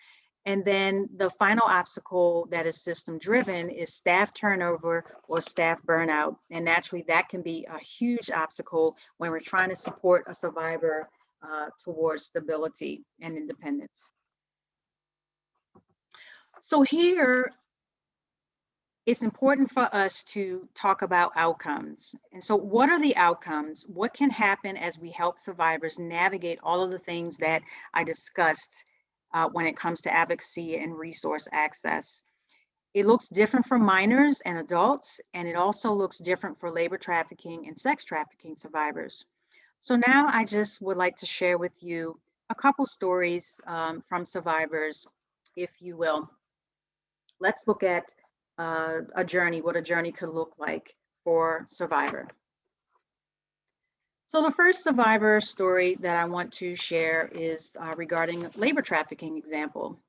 And then the final obstacle that is system driven is staff turnover or staff burnout. And naturally that can be a huge obstacle when we're trying to support a survivor towards stability and independence. So here, it's important for us to talk about outcomes. And so what are the outcomes? What can happen as we help survivors navigate all of the things that I discussed when it comes to advocacy and resource access? It looks different for minors and adults, and it also looks different for labor trafficking and sex trafficking survivors. So now I just would like to share with you a couple stories from survivors, if you will. Let's look at a journey, what a journey could look like for survivor. So the first survivor story that I want to share is regarding labor trafficking example.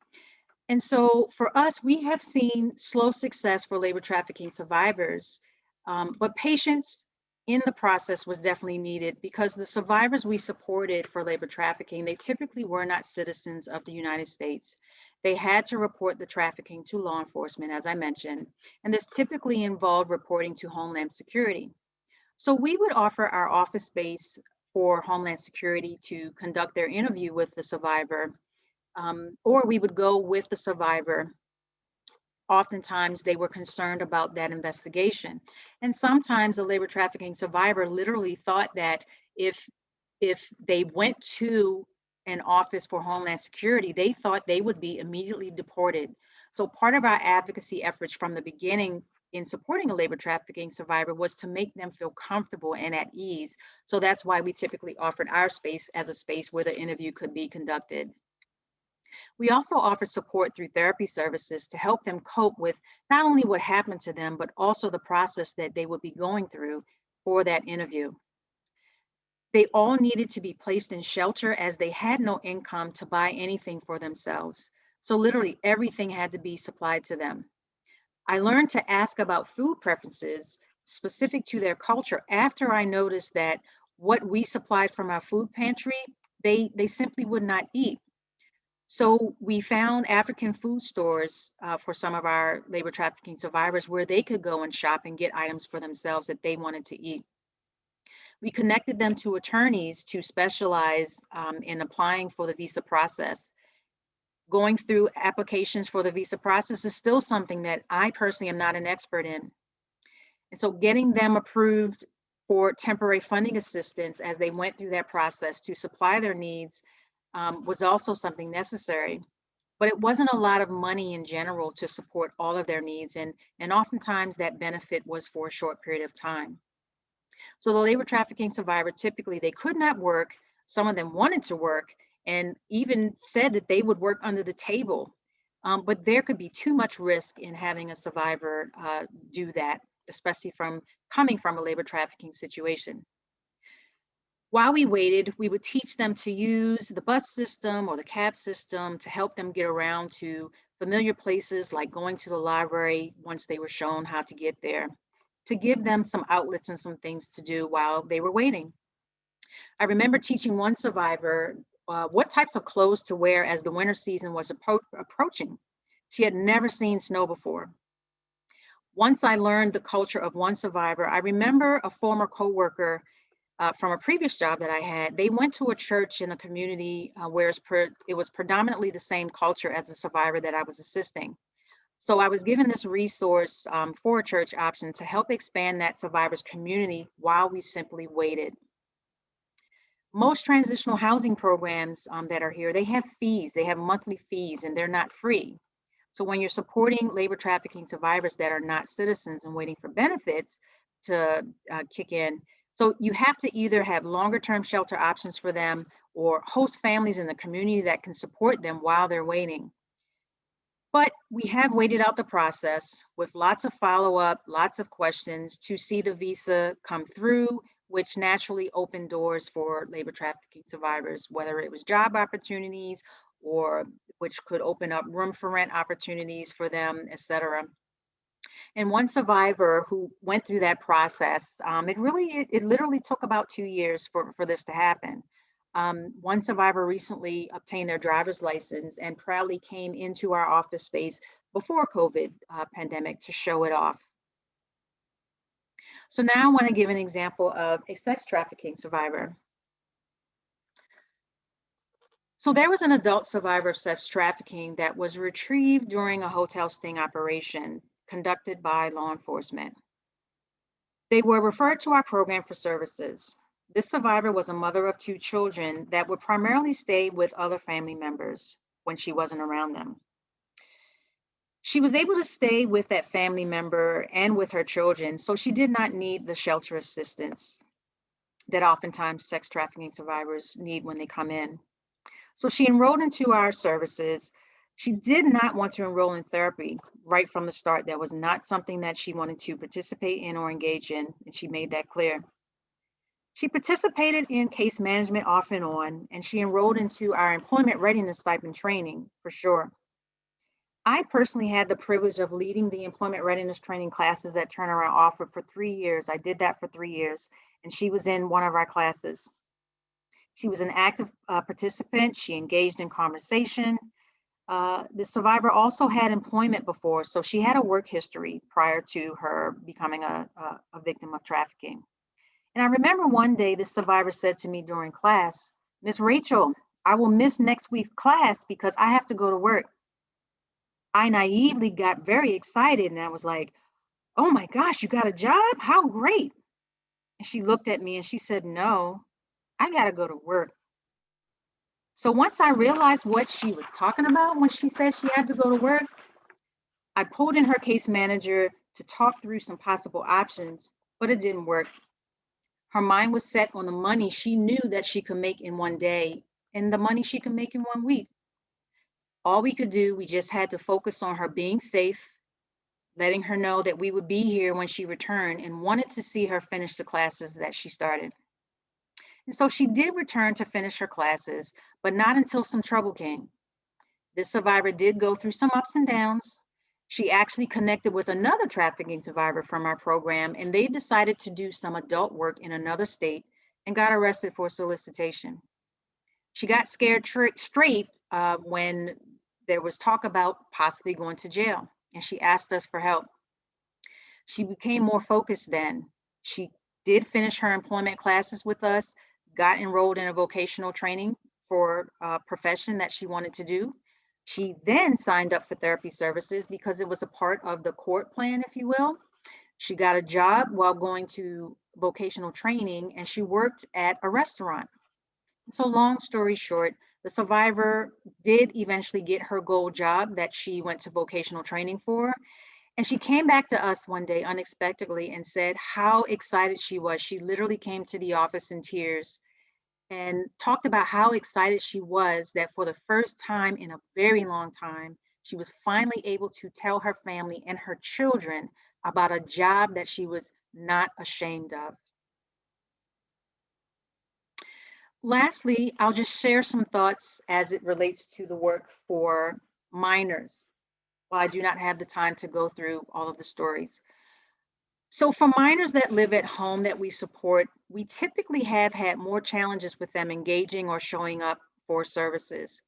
And so for us, we have seen slow success for labor trafficking survivors, but patience in the process was definitely needed because the survivors we supported for labor trafficking, they typically were not citizens of the United States. They had to report the trafficking to law enforcement, as I mentioned, and this typically involved reporting to Homeland Security. So we would offer our office space for Homeland Security to conduct their interview with the survivor, or we would go with the survivor. Oftentimes they were concerned about that investigation. And sometimes the labor trafficking survivor literally thought that if they went to an office for Homeland Security, they thought they would be immediately deported. So part of our advocacy efforts from the beginning in supporting a labor trafficking survivor was to make them feel comfortable and at ease. So that's why we typically offered our space as a space where the interview could be conducted. We also offer support through therapy services to help them cope with not only what happened to them, but also the process that they would be going through for that interview. They all needed to be placed in shelter as they had no income to buy anything for themselves. So literally everything had to be supplied to them. I learned to ask about food preferences specific to their culture after I noticed that what we supplied from our food pantry, they simply would not eat. So we found African food stores for some of our labor trafficking survivors where they could go and shop and get items for themselves that they wanted to eat. We connected them to attorneys to specialize in applying for the visa process. Going through applications for the visa process is still something that I personally am not an expert in. And so getting them approved for temporary funding assistance as they went through that process to supply their needs was also something necessary. But it wasn't a lot of money in general to support all of their needs. And oftentimes that benefit was for a short period of time. So the labor trafficking survivor, typically they could not work. Some of them wanted to work and even said that they would work under the table. But there could be too much risk in having a survivor do that, especially from coming from a labor trafficking situation. While we waited, we would teach them to use the bus system or the cab system to help them get around to familiar places like going to the library once they were shown how to get there, to give them some outlets and some things to do while they were waiting. I remember teaching one survivor what types of clothes to wear as the winter season was approaching. She had never seen snow before. Once I learned the culture of one survivor, I remember a former coworker from a previous job that I had. They went to a church in a community where it was predominantly the same culture as the survivor that I was assisting. So I was given this resource for a church option to help expand that survivor's community while we simply waited. Most transitional housing programs that are here, they have fees, they have monthly fees, and they're not free. So when you're supporting labor trafficking survivors that are not citizens and waiting for benefits to kick in, so you have to either have longer term shelter options for them or host families in the community that can support them while they're waiting. But we have waited out the process with lots of follow-up, lots of questions to see the visa come through, which naturally opened doors for labor trafficking survivors, whether it was job opportunities or which could open up room for rent opportunities for them, et cetera. And one survivor who went through that process, it literally took about 2 years for this to happen. One survivor recently obtained their driver's license and proudly came into our office space before COVID pandemic to show it off. So now I want to give an example of a sex trafficking survivor. So there was an adult survivor of sex trafficking that was retrieved during a hotel sting operation conducted by law enforcement. They were referred to our program for services. This survivor was a mother of 2 children that would primarily stay with other family members when she wasn't around them. She was able to stay with that family member and with her children, so she did not need the shelter assistance that oftentimes sex trafficking survivors need when they come in. So she enrolled into our services. She did not want to enroll in therapy right from the start. That was not something that she wanted to participate in or engage in, and she made that clear. She participated in case management off and on, and she enrolled into our employment readiness stipend training for sure. I personally had the privilege of leading the employment readiness training classes that Turnaround offered for 3 years. I did that for 3 years, and she was in one of our classes. She was an active participant. She engaged in conversation. The survivor also had employment before, so she had a work history prior to her becoming a victim of trafficking. And I remember one day the survivor said to me during class, "Miss Rachel, I will miss next week's class because I have to go to work." I naively got very excited and I was like, "Oh my gosh, you got a job? How great." And she looked at me and she said, "No, I got to go to work." So once I realized what she was talking about when she said she had to go to work, I pulled in her case manager to talk through some possible options, but it didn't work. Her mind was set on the money she knew that she could make in one day and the money she could make in 1 week. All we could do, we just had to focus on her being safe, letting her know that we would be here when she returned and wanted to see her finish the classes that she started. And so she did return to finish her classes, but not until some trouble came. This survivor did go through some ups and downs. She actually connected with another trafficking survivor from our program, and they decided to do some adult work in another state and got arrested for solicitation. She got scared straight when there was talk about possibly going to jail, and she asked us for help. She became more focused then. She did finish her employment classes with us, got enrolled in a vocational training for a profession that she wanted to do. She then signed up for therapy services because it was a part of the court plan, if you will. She got a job while going to vocational training, and she worked at a restaurant. So long story short, the survivor did eventually get her goal job that she went to vocational training for. And she came back to us one day unexpectedly and said how excited she was. She literally came to the office in tears and talked about how excited she was that for the first time in a very long time, she was finally able to tell her family and her children about a job that she was not ashamed of. Lastly, I'll just share some thoughts as it relates to the work for minors, while I do not have the time to go through all of the stories. So for minors that live at home that we support, we typically have had more challenges with them engaging or showing up for services.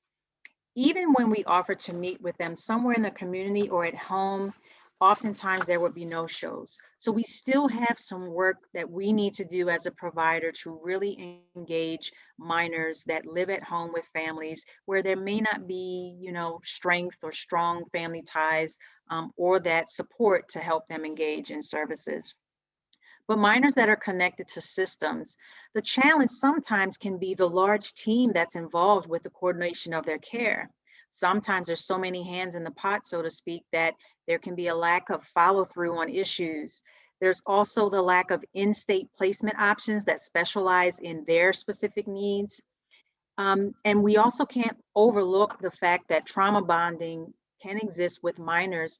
Even when we offer to meet with them somewhere in the community or at home, oftentimes there would be no shows. So we still have some work that we need to do as a provider to really engage minors that live at home with families where there may not be, strength or strong family ties or that support to help them engage in services. But minors that are connected to systems, the challenge sometimes can be the large team that's involved with the coordination of their care. Sometimes there's so many hands in the pot, so to speak, that there can be a lack of follow through on issues. There's also the lack of in-state placement options that specialize in their specific needs. And we also can't overlook the fact that trauma bonding can exist with minors,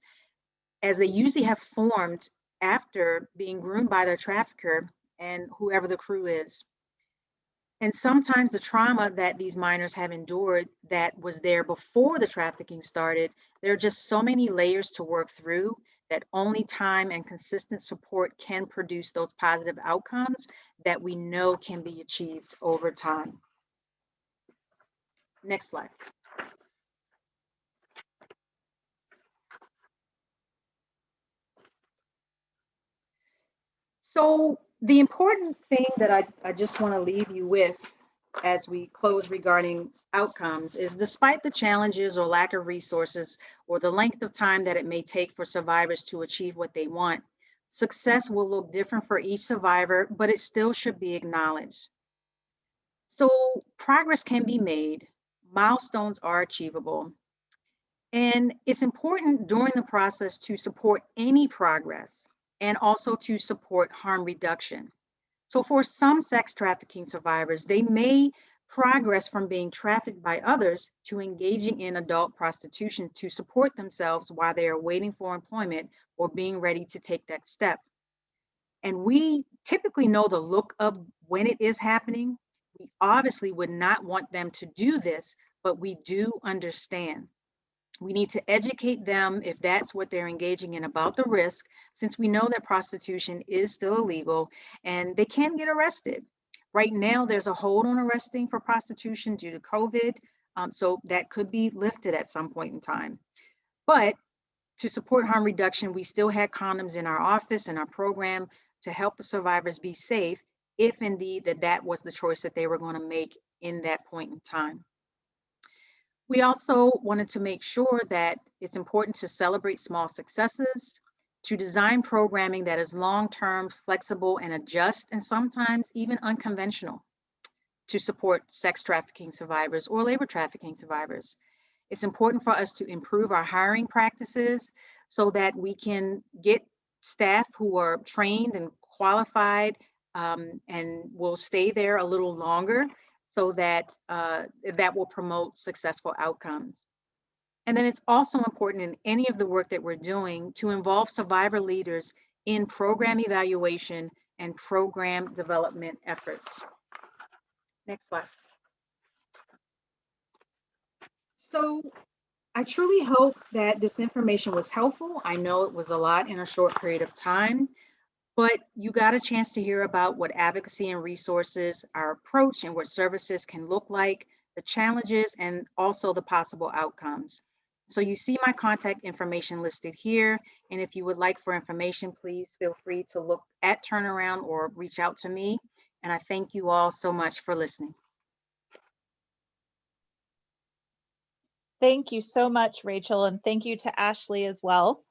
as they usually have formed after being groomed by their trafficker and whoever the crew is. And sometimes the trauma that these minors have endured that was there before the trafficking started, there are just so many layers to work through that only time and consistent support can produce those positive outcomes that we know can be achieved over time. Next slide. So the important thing that I just want to leave you with as we close regarding outcomes is, despite the challenges or lack of resources or the length of time that it may take for survivors to achieve what they want, success will look different for each survivor, but it still should be acknowledged. So progress can be made, milestones are achievable, and it's important during the process to support any progress and also to support harm reduction. So for some sex trafficking survivors, they may progress from being trafficked by others to engaging in adult prostitution to support themselves while they are waiting for employment or being ready to take that step. And we typically know the look of when it is happening, we obviously would not want them to do this, but we do understand. We need to educate them if that's what they're engaging in about the risk, since we know that prostitution is still illegal and they can get arrested. Right now, there's a hold on arresting for prostitution due to COVID, so that could be lifted at some point in time. But to support harm reduction, we still had condoms in our office and our program to help the survivors be safe if indeed that was the choice that they were going to make in that point in time. We also wanted to make sure that it's important to celebrate small successes, to design programming that is long-term, flexible, and adjust, and sometimes even unconventional, to support sex trafficking survivors or labor trafficking survivors. It's important for us to improve our hiring practices so that we can get staff who are trained and qualified and will stay there a little longer, so that that will promote successful outcomes. And then it's also important in any of the work that we're doing to involve survivor leaders in program evaluation and program development efforts. Next slide. So I truly hope that this information was helpful. I know it was a lot in a short period of time, but you got a chance to hear about what advocacy and resources, our approach, and what services can look like, the challenges, and also the possible outcomes. So you see my contact information listed here. And if you would like for information, please feel free to look at Turnaround or reach out to me. And I thank you all so much for listening. Thank you so much, Rachel, and thank you to Ashley as well.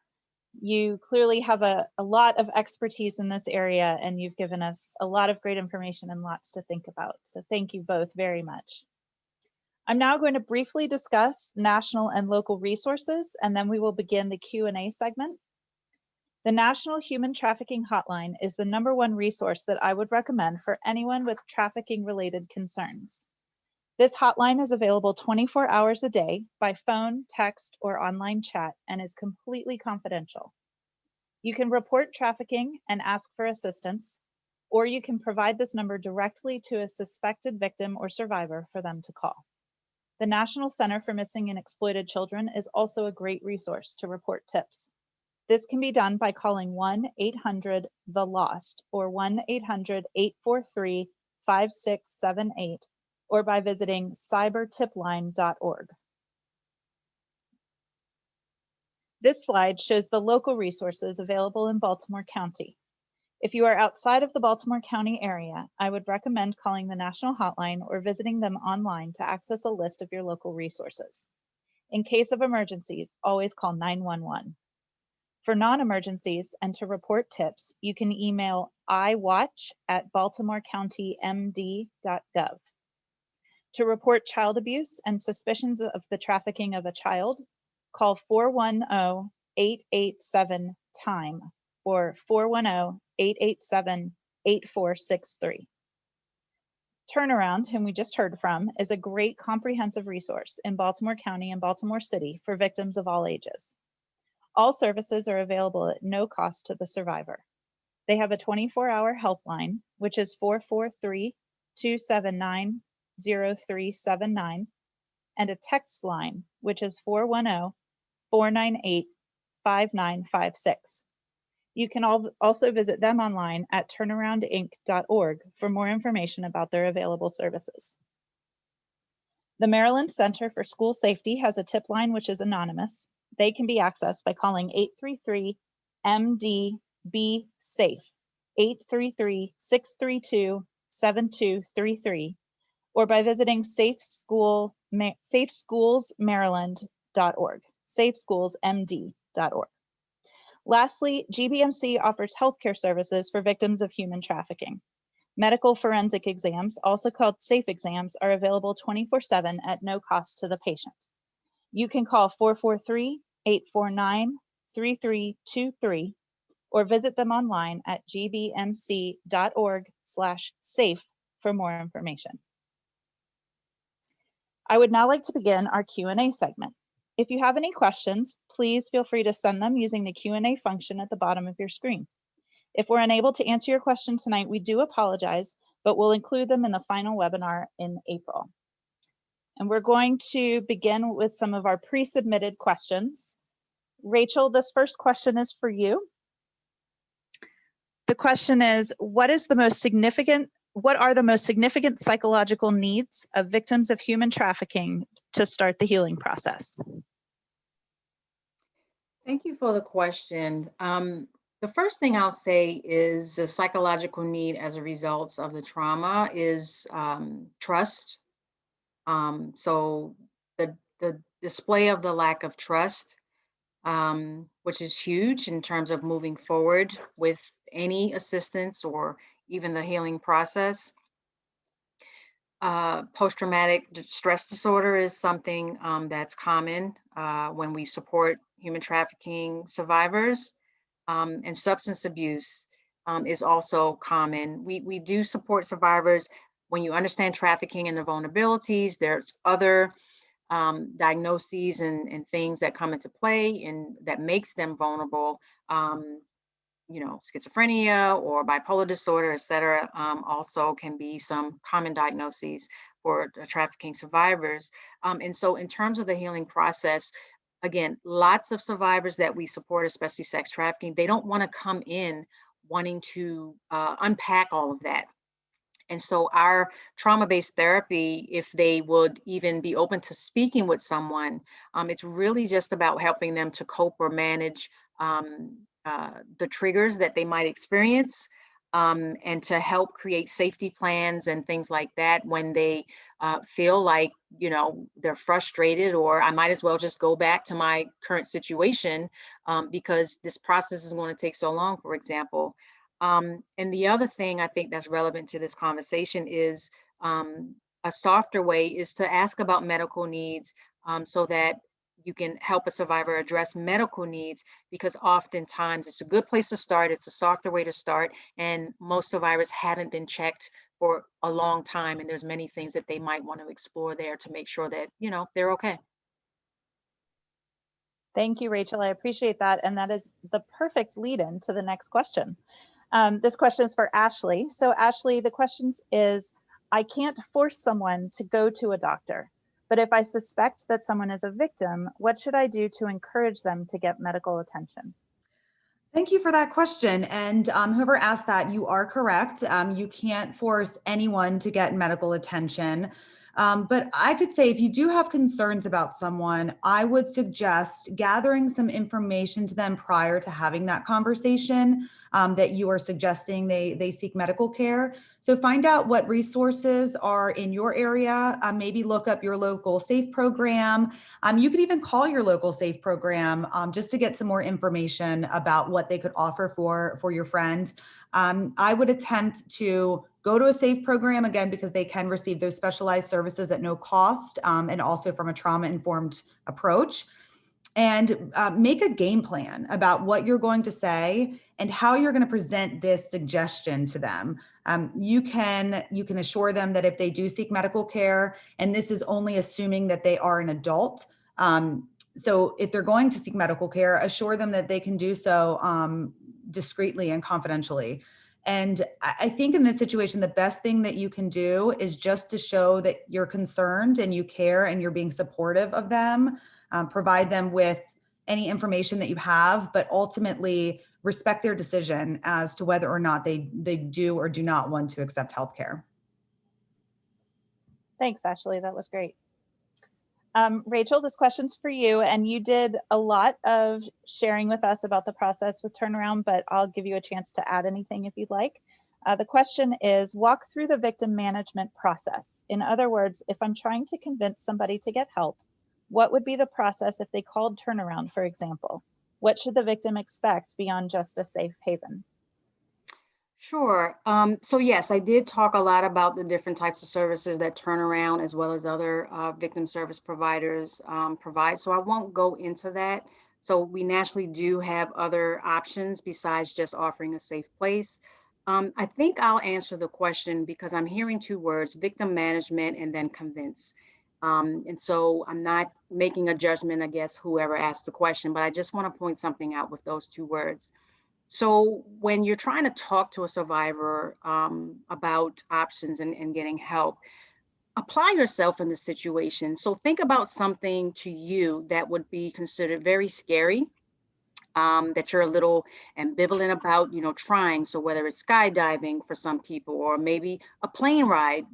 You clearly have a lot of expertise in this area, and you've given us a lot of great information and lots to think about. So thank you both very much. I'm now going to briefly discuss national and local resources, and then we will begin the Q&A segment. The National Human Trafficking Hotline is the #1 resource that I would recommend for anyone with trafficking-related concerns. This hotline is available 24 hours a day by phone, text, or online chat and is completely confidential. You can report trafficking and ask for assistance, or you can provide this number directly to a suspected victim or survivor for them to call. The National Center for Missing and Exploited Children is also a great resource to report tips. This can be done by calling 1-800-THE-LOST or 1-800-843-5678 or by visiting cybertipline.org. This slide shows the local resources available in Baltimore County. If you are outside of the Baltimore County area, I would recommend calling the national hotline or visiting them online to access a list of your local resources. In case of emergencies, always call 911. For non-emergencies and to report tips, you can email iwatch@baltimorecountymd.gov. To report child abuse and suspicions of the trafficking of a child, call 410-887-TIME or 410-887-8463. Turnaround, whom we just heard from, is a great comprehensive resource in Baltimore County and Baltimore City for victims of all ages. All services are available at no cost to the survivor. They have a 24-hour helpline, which is 443-279-0379, and a text line, which is 410-498-5956. You can also visit them online at turnaroundinc.org for more information about their available services. The Maryland Center for School Safety has a tip line which is anonymous. They can be accessed by calling 833-MD-BE-SAFE, 833-632-7233, or by visiting safeschoolsmaryland.org, safeschoolsmd.org. Lastly, GBMC offers healthcare services for victims of human trafficking. Medical forensic exams, also called SAFE exams, are available 24/7 at no cost to the patient. You can call 443-849-3323 or visit them online at gbmc.org/safe for more information. I would now like to begin our Q&A segment. If you have any questions, please feel free to send them using the Q&A function at the bottom of your screen. If we're unable to answer your question tonight, we do apologize, but we'll include them in the final webinar in April. And we're going to begin with some of our pre-submitted questions. Rachel, this first question is for you. The question is, what are the most significant psychological needs of victims of human trafficking to start the healing process? Thank you for the question. The first thing I'll say is the psychological need as a result of the trauma is trust. So the display of the lack of trust, which is huge in terms of moving forward with any assistance or even the healing process. Post-traumatic stress disorder is something that's common when we support human trafficking survivors, and substance abuse is also common. We do support survivors. When you understand trafficking and the vulnerabilities, there's other diagnoses and things that come into play and that makes them vulnerable. Schizophrenia or bipolar disorder, et cetera, also can be some common diagnoses for trafficking survivors. And so in terms of the healing process, again, lots of survivors that we support, especially sex trafficking, they don't want to come in wanting to unpack all of that. And so our trauma-based therapy, if they would even be open to speaking with someone, it's really just about helping them to cope or manage the triggers that they might experience, and to help create safety plans and things like that when they feel like, they're frustrated, or I might as well just go back to my current situation because this process is going to take so long, for example. And the other thing I think that's relevant to this conversation is a softer way is to ask about medical needs so that you can help a survivor address medical needs, because oftentimes it's a good place to start. It's a softer way to start. And most survivors haven't been checked for a long time. And there's many things that they might want to explore there to make sure that, they're okay. Thank you, Rachel. I appreciate that. And that is the perfect lead-in to the next question. This question is for Ashley. So Ashley, the question is, I can't force someone to go to a doctor, but if I suspect that someone is a victim, what should I do to encourage them to get medical attention? Thank you for that question. And whoever asked that, you are correct. You can't force anyone to get medical attention. But I could say if you do have concerns about someone, I would suggest gathering some information to them prior to having that conversation that you are suggesting they seek medical care. So find out what resources are in your area. Maybe look up your local SAFE program. You could even call your local SAFE program just to get some more information about what they could offer for your friend. I would attempt to go to a SAFE program, again, because they can receive those specialized services at no cost, and also from a trauma-informed approach. And make a game plan about what you're going to say and how you're going to present this suggestion to them. You can assure them that if they do seek medical care, and this is only assuming that they are an adult, so if they're going to seek medical care, assure them that they can do so discreetly and confidentially. And I think in this situation, the best thing that you can do is just to show that you're concerned and you care and you're being supportive of them. Provide them with any information that you have, but ultimately respect their decision as to whether or not they do or do not want to accept healthcare. Thanks, Ashley. That was great. Rachel, this question's for you, and you did a lot of sharing with us about the process with Turnaround, but I'll give you a chance to add anything if you'd like. The question is, walk through the victim management process. In other words, if I'm trying to convince somebody to get help, what would be the process if they called Turnaround, for example? What should the victim expect beyond just a safe haven? Sure. So yes, I did talk a lot about the different types of services that Turnaround, as well as other victim service providers provide. So I won't go into that. So we naturally do have other options besides just offering a safe place. I think I'll answer the question because I'm hearing two words: victim management and then convince. And so I'm not making a judgment, I guess, whoever asked the question, but I just want to point something out with those two words. So when you're trying to talk to a survivor about options and getting help, apply yourself in the situation. So think about something to you that would be considered very scary, that you're a little ambivalent about, trying. So whether it's skydiving for some people, or maybe a plane ride,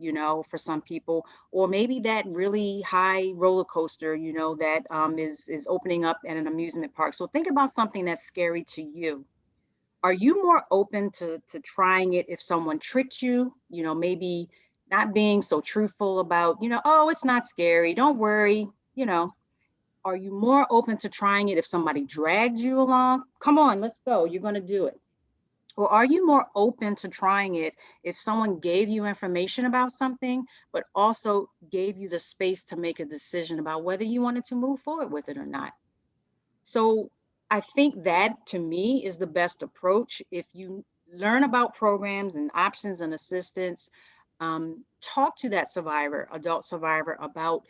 for some people, or maybe that really high roller coaster, that is opening up at an amusement park. So think about something that's scary to you. Are you more open to trying it if someone tricked you, maybe not being so truthful about, oh, it's not scary, don't worry, you know, are you more open to trying it if somebody dragged you along? Come on, let's go, you're going to do it. Or are you more open to trying it if someone gave you information about something, but also gave you the space to make a decision about whether you wanted to move forward with it or not? So I think that to me is the best approach. If you learn about programs and options and assistance, talk to that survivor, adult survivor, about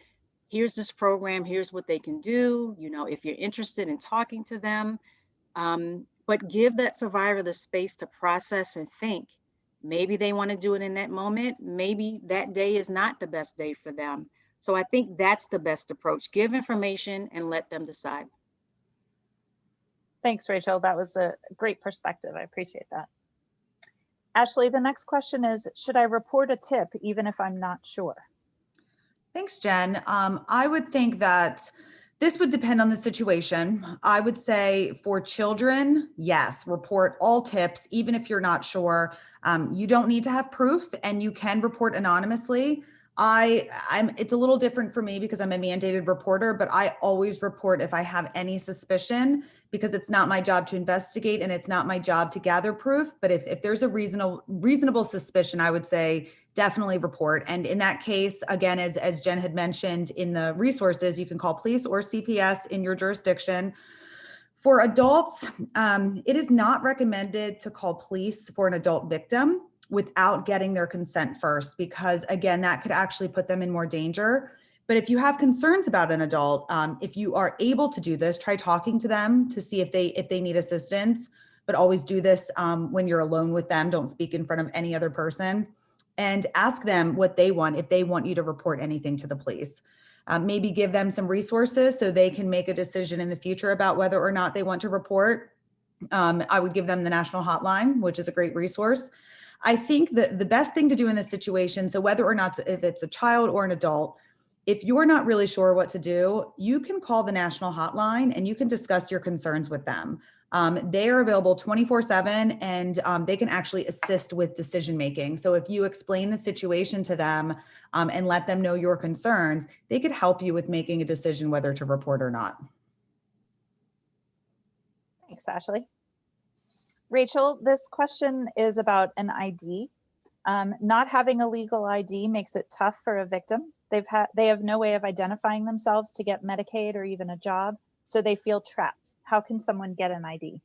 here's this program, here's what they can do, if you're interested in talking to them. But give that survivor the space to process and think. Maybe they want to do it in that moment. Maybe that day is not the best day for them. So I think that's the best approach. Give information and let them decide. Thanks, Rachel. That was a great perspective. I appreciate that. Ashley, the next question is, should I report a tip even if I'm not sure? Thanks, Jen. I would think that this would depend on the situation. I would say for children, yes, report all tips, even if you're not sure. You don't need to have proof, and you can report anonymously. It's a little different for me because I'm a mandated reporter, but I always report if I have any suspicion, because it's not my job to investigate and it's not my job to gather proof. But if there's a reasonable suspicion, I would say definitely report. And in that case, again, as Jen had mentioned in the resources, you can call police or CPS in your jurisdiction. For adults, it is not recommended to call police for an adult victim without getting their consent first, because again, that could actually put them in more danger. But if you have concerns about an adult, if you are able to do this, try talking to them to see if they need assistance, but always do this when you're alone with them. Don't speak in front of any other person, and ask them what they want, if they want you to report anything to the police. Maybe give them some resources so they can make a decision in the future about whether or not they want to report. I would give them the National Hotline, which is a great resource. I think that the best thing to do in this situation, so whether or not, if it's a child or an adult, if you're not really sure what to do, you can call the National Hotline and you can discuss your concerns with them. They are available 24/7, and they can actually assist with decision making. So if you explain the situation to them and let them know your concerns, they could help you with making a decision whether to report or not. Thanks, Ashley. Rachel, this question is about an ID. Not having a legal ID makes it tough for a victim. They have no way of identifying themselves to get Medicaid or even a job, so they feel trapped. How can someone get an ID?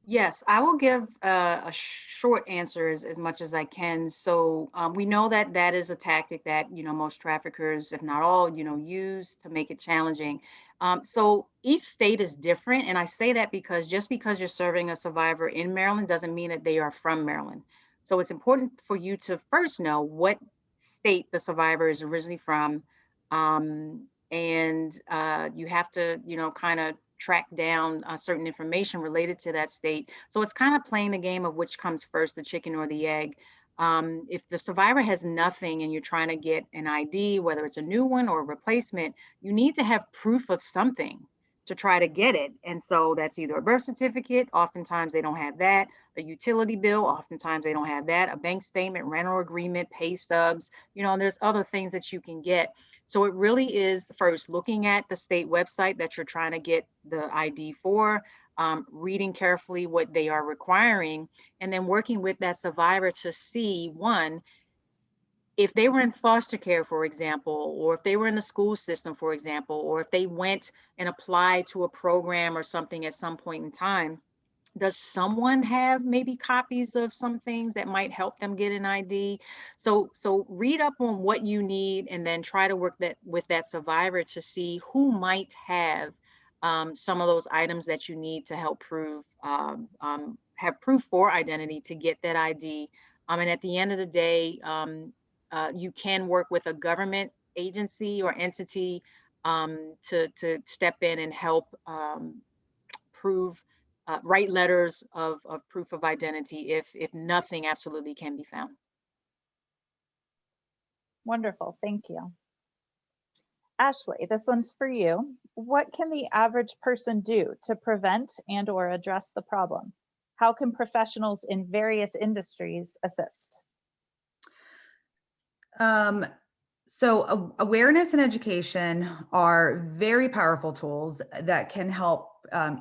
Yes, I will give a short answer as much as I can. So we know that that is a tactic that, most traffickers, if not all, use to make it challenging. So each state is different. And I say that because just because you're serving a survivor in Maryland doesn't mean that they are from Maryland. So it's important for you to first know what state the survivor is originally from. And you have to, kind of track down certain information related to that state. So it's kind of playing the game of which comes first, the chicken or the egg. If the survivor has nothing and you're trying to get an ID, whether it's a new one or a replacement, you need to have proof of something to try to get it. And so that's either a birth certificate, oftentimes they don't have that, a utility bill, oftentimes they don't have that, a bank statement, rental agreement, pay stubs, and there's other things that you can get. So it really is first looking at the state website that you're trying to get the ID for, reading carefully what they are requiring, and then working with that survivor to see, one, if they were in foster care, for example, or if they were in the school system, for example, or if they went and applied to a program or something at some point in time, does someone have maybe copies of some things that might help them get an ID? So read up on what you need and then try to work that with that survivor to see who might have some of those items that you need to help have proof for identity to get that ID. And at the end of the day, you can work with a government agency or entity to step in and help write letters of proof of identity if nothing absolutely can be found. Wonderful, thank you. Ashley, this one's for you. What can the average person do to prevent and/or address the problem? How can professionals in various industries assist? So awareness and education are very powerful tools that can help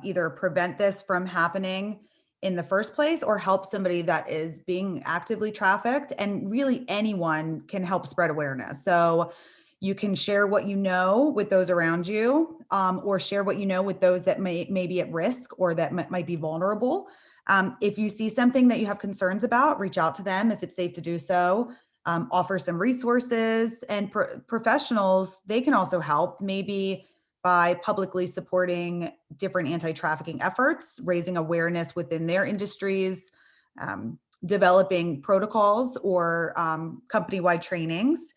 either prevent this from happening in the first place or help somebody that is being actively trafficked. And really anyone can help spread awareness. So you can share what you know with those around you, or share what you know with those that may be at risk or that might be vulnerable. If you see something that you have concerns about, reach out to them if it's safe to do so. Offer some resources, and professionals, they can also help maybe by publicly supporting different anti-trafficking efforts, raising awareness within their industries, developing protocols or company-wide trainings.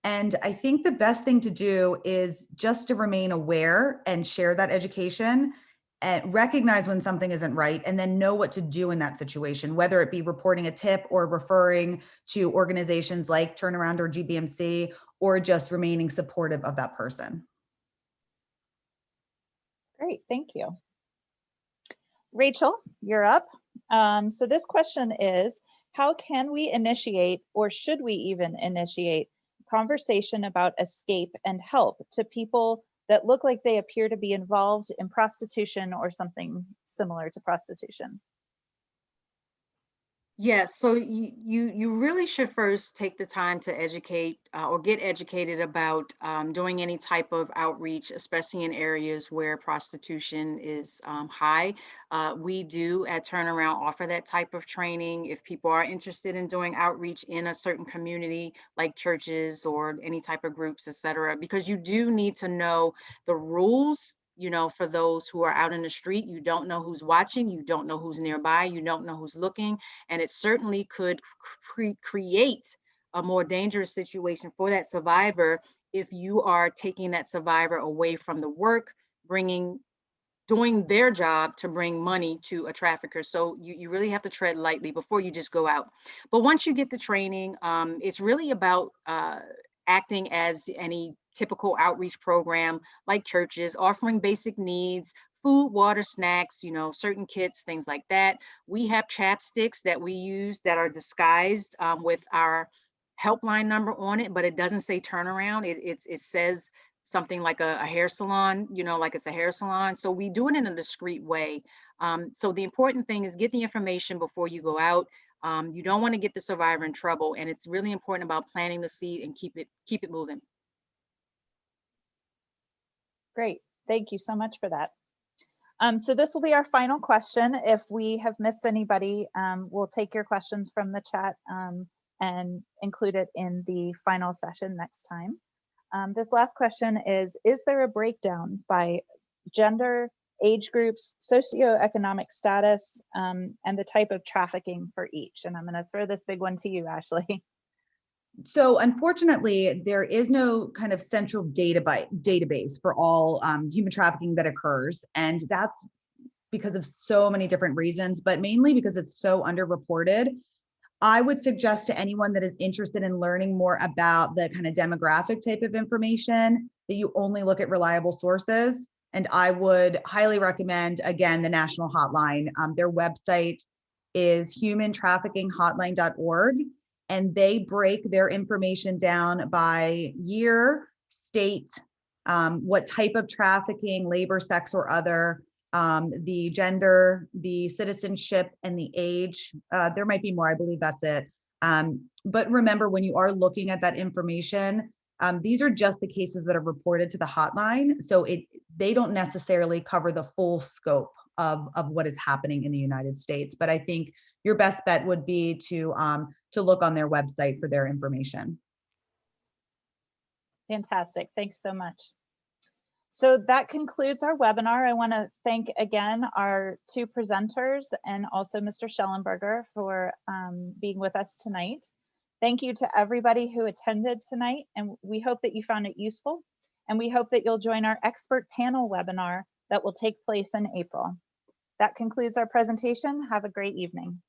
And I think the best thing to do is just to remain aware and share that education and recognize when something isn't right, and then know what to do in that situation, whether it be reporting a tip or referring to organizations like Turnaround or GBMC, or just remaining supportive of that person. Great, thank you. Rachel, you're up. So this question is, how can we initiate, or should we even initiate, conversation about escape and help to people that look like they appear to be involved in prostitution or something similar to prostitution? Yes, so you really should first take the time to educate or get educated about doing any type of outreach, especially in areas where prostitution is high. We do at Turnaround offer that type of training if people are interested in doing outreach in a certain community, like churches or any type of groups, etc. Because you do need to know the rules. For those who are out in the street, you don't know who's watching, you don't know who's nearby, you don't know who's looking, and it certainly could create a more dangerous situation for that survivor if you are taking that survivor away from the work, doing their job to bring money to a trafficker. So you really have to tread lightly before you just go out. But once you get the training, it's really about acting as any typical outreach program like churches, offering basic needs, food, water, snacks, certain kits, things like that. We have chapsticks that we use that are disguised with our helpline number on it, but it doesn't say Turnaround. It says something like a hair salon, like it's a hair salon. So we do it in a discreet way. So the important thing is get the information before you go out. You don't want to get the survivor in trouble, and it's really important about planting the seed and keep it moving. Great, thank you so much for that. So this will be our final question. If we have missed anybody, we'll take your questions from the chat and include it in the final session next time. This last question is there a breakdown by gender, age groups, socioeconomic status, and the type of trafficking for each? And I'm going to throw this big one to you, Ashley. So unfortunately, there is no kind of central database for all human trafficking that occurs. And that's because of so many different reasons, but mainly because it's so underreported. I would suggest to anyone that is interested in learning more about the kind of demographic type of information that you only look at reliable sources. And I would highly recommend, again, the National Hotline. Their website is humantraffickinghotline.org. And they break their information down by year, state, what type of trafficking, labor, sex, or other, the gender, the citizenship, and the age. There might be more, I believe that's it. But remember, when you are looking at that information, these are just the cases that are reported to the hotline. So they don't necessarily cover the full scope of what is happening in the United States. But I think your best bet would be to look on their website for their information. Fantastic, thanks so much. So that concludes our webinar. I want to thank again our two presenters and also Mr. Schellenberger for being with us tonight. Thank you to everybody who attended tonight, and we hope that you found it useful. And we hope that you'll join our expert panel webinar that will take place in April. That concludes our presentation. Have a great evening.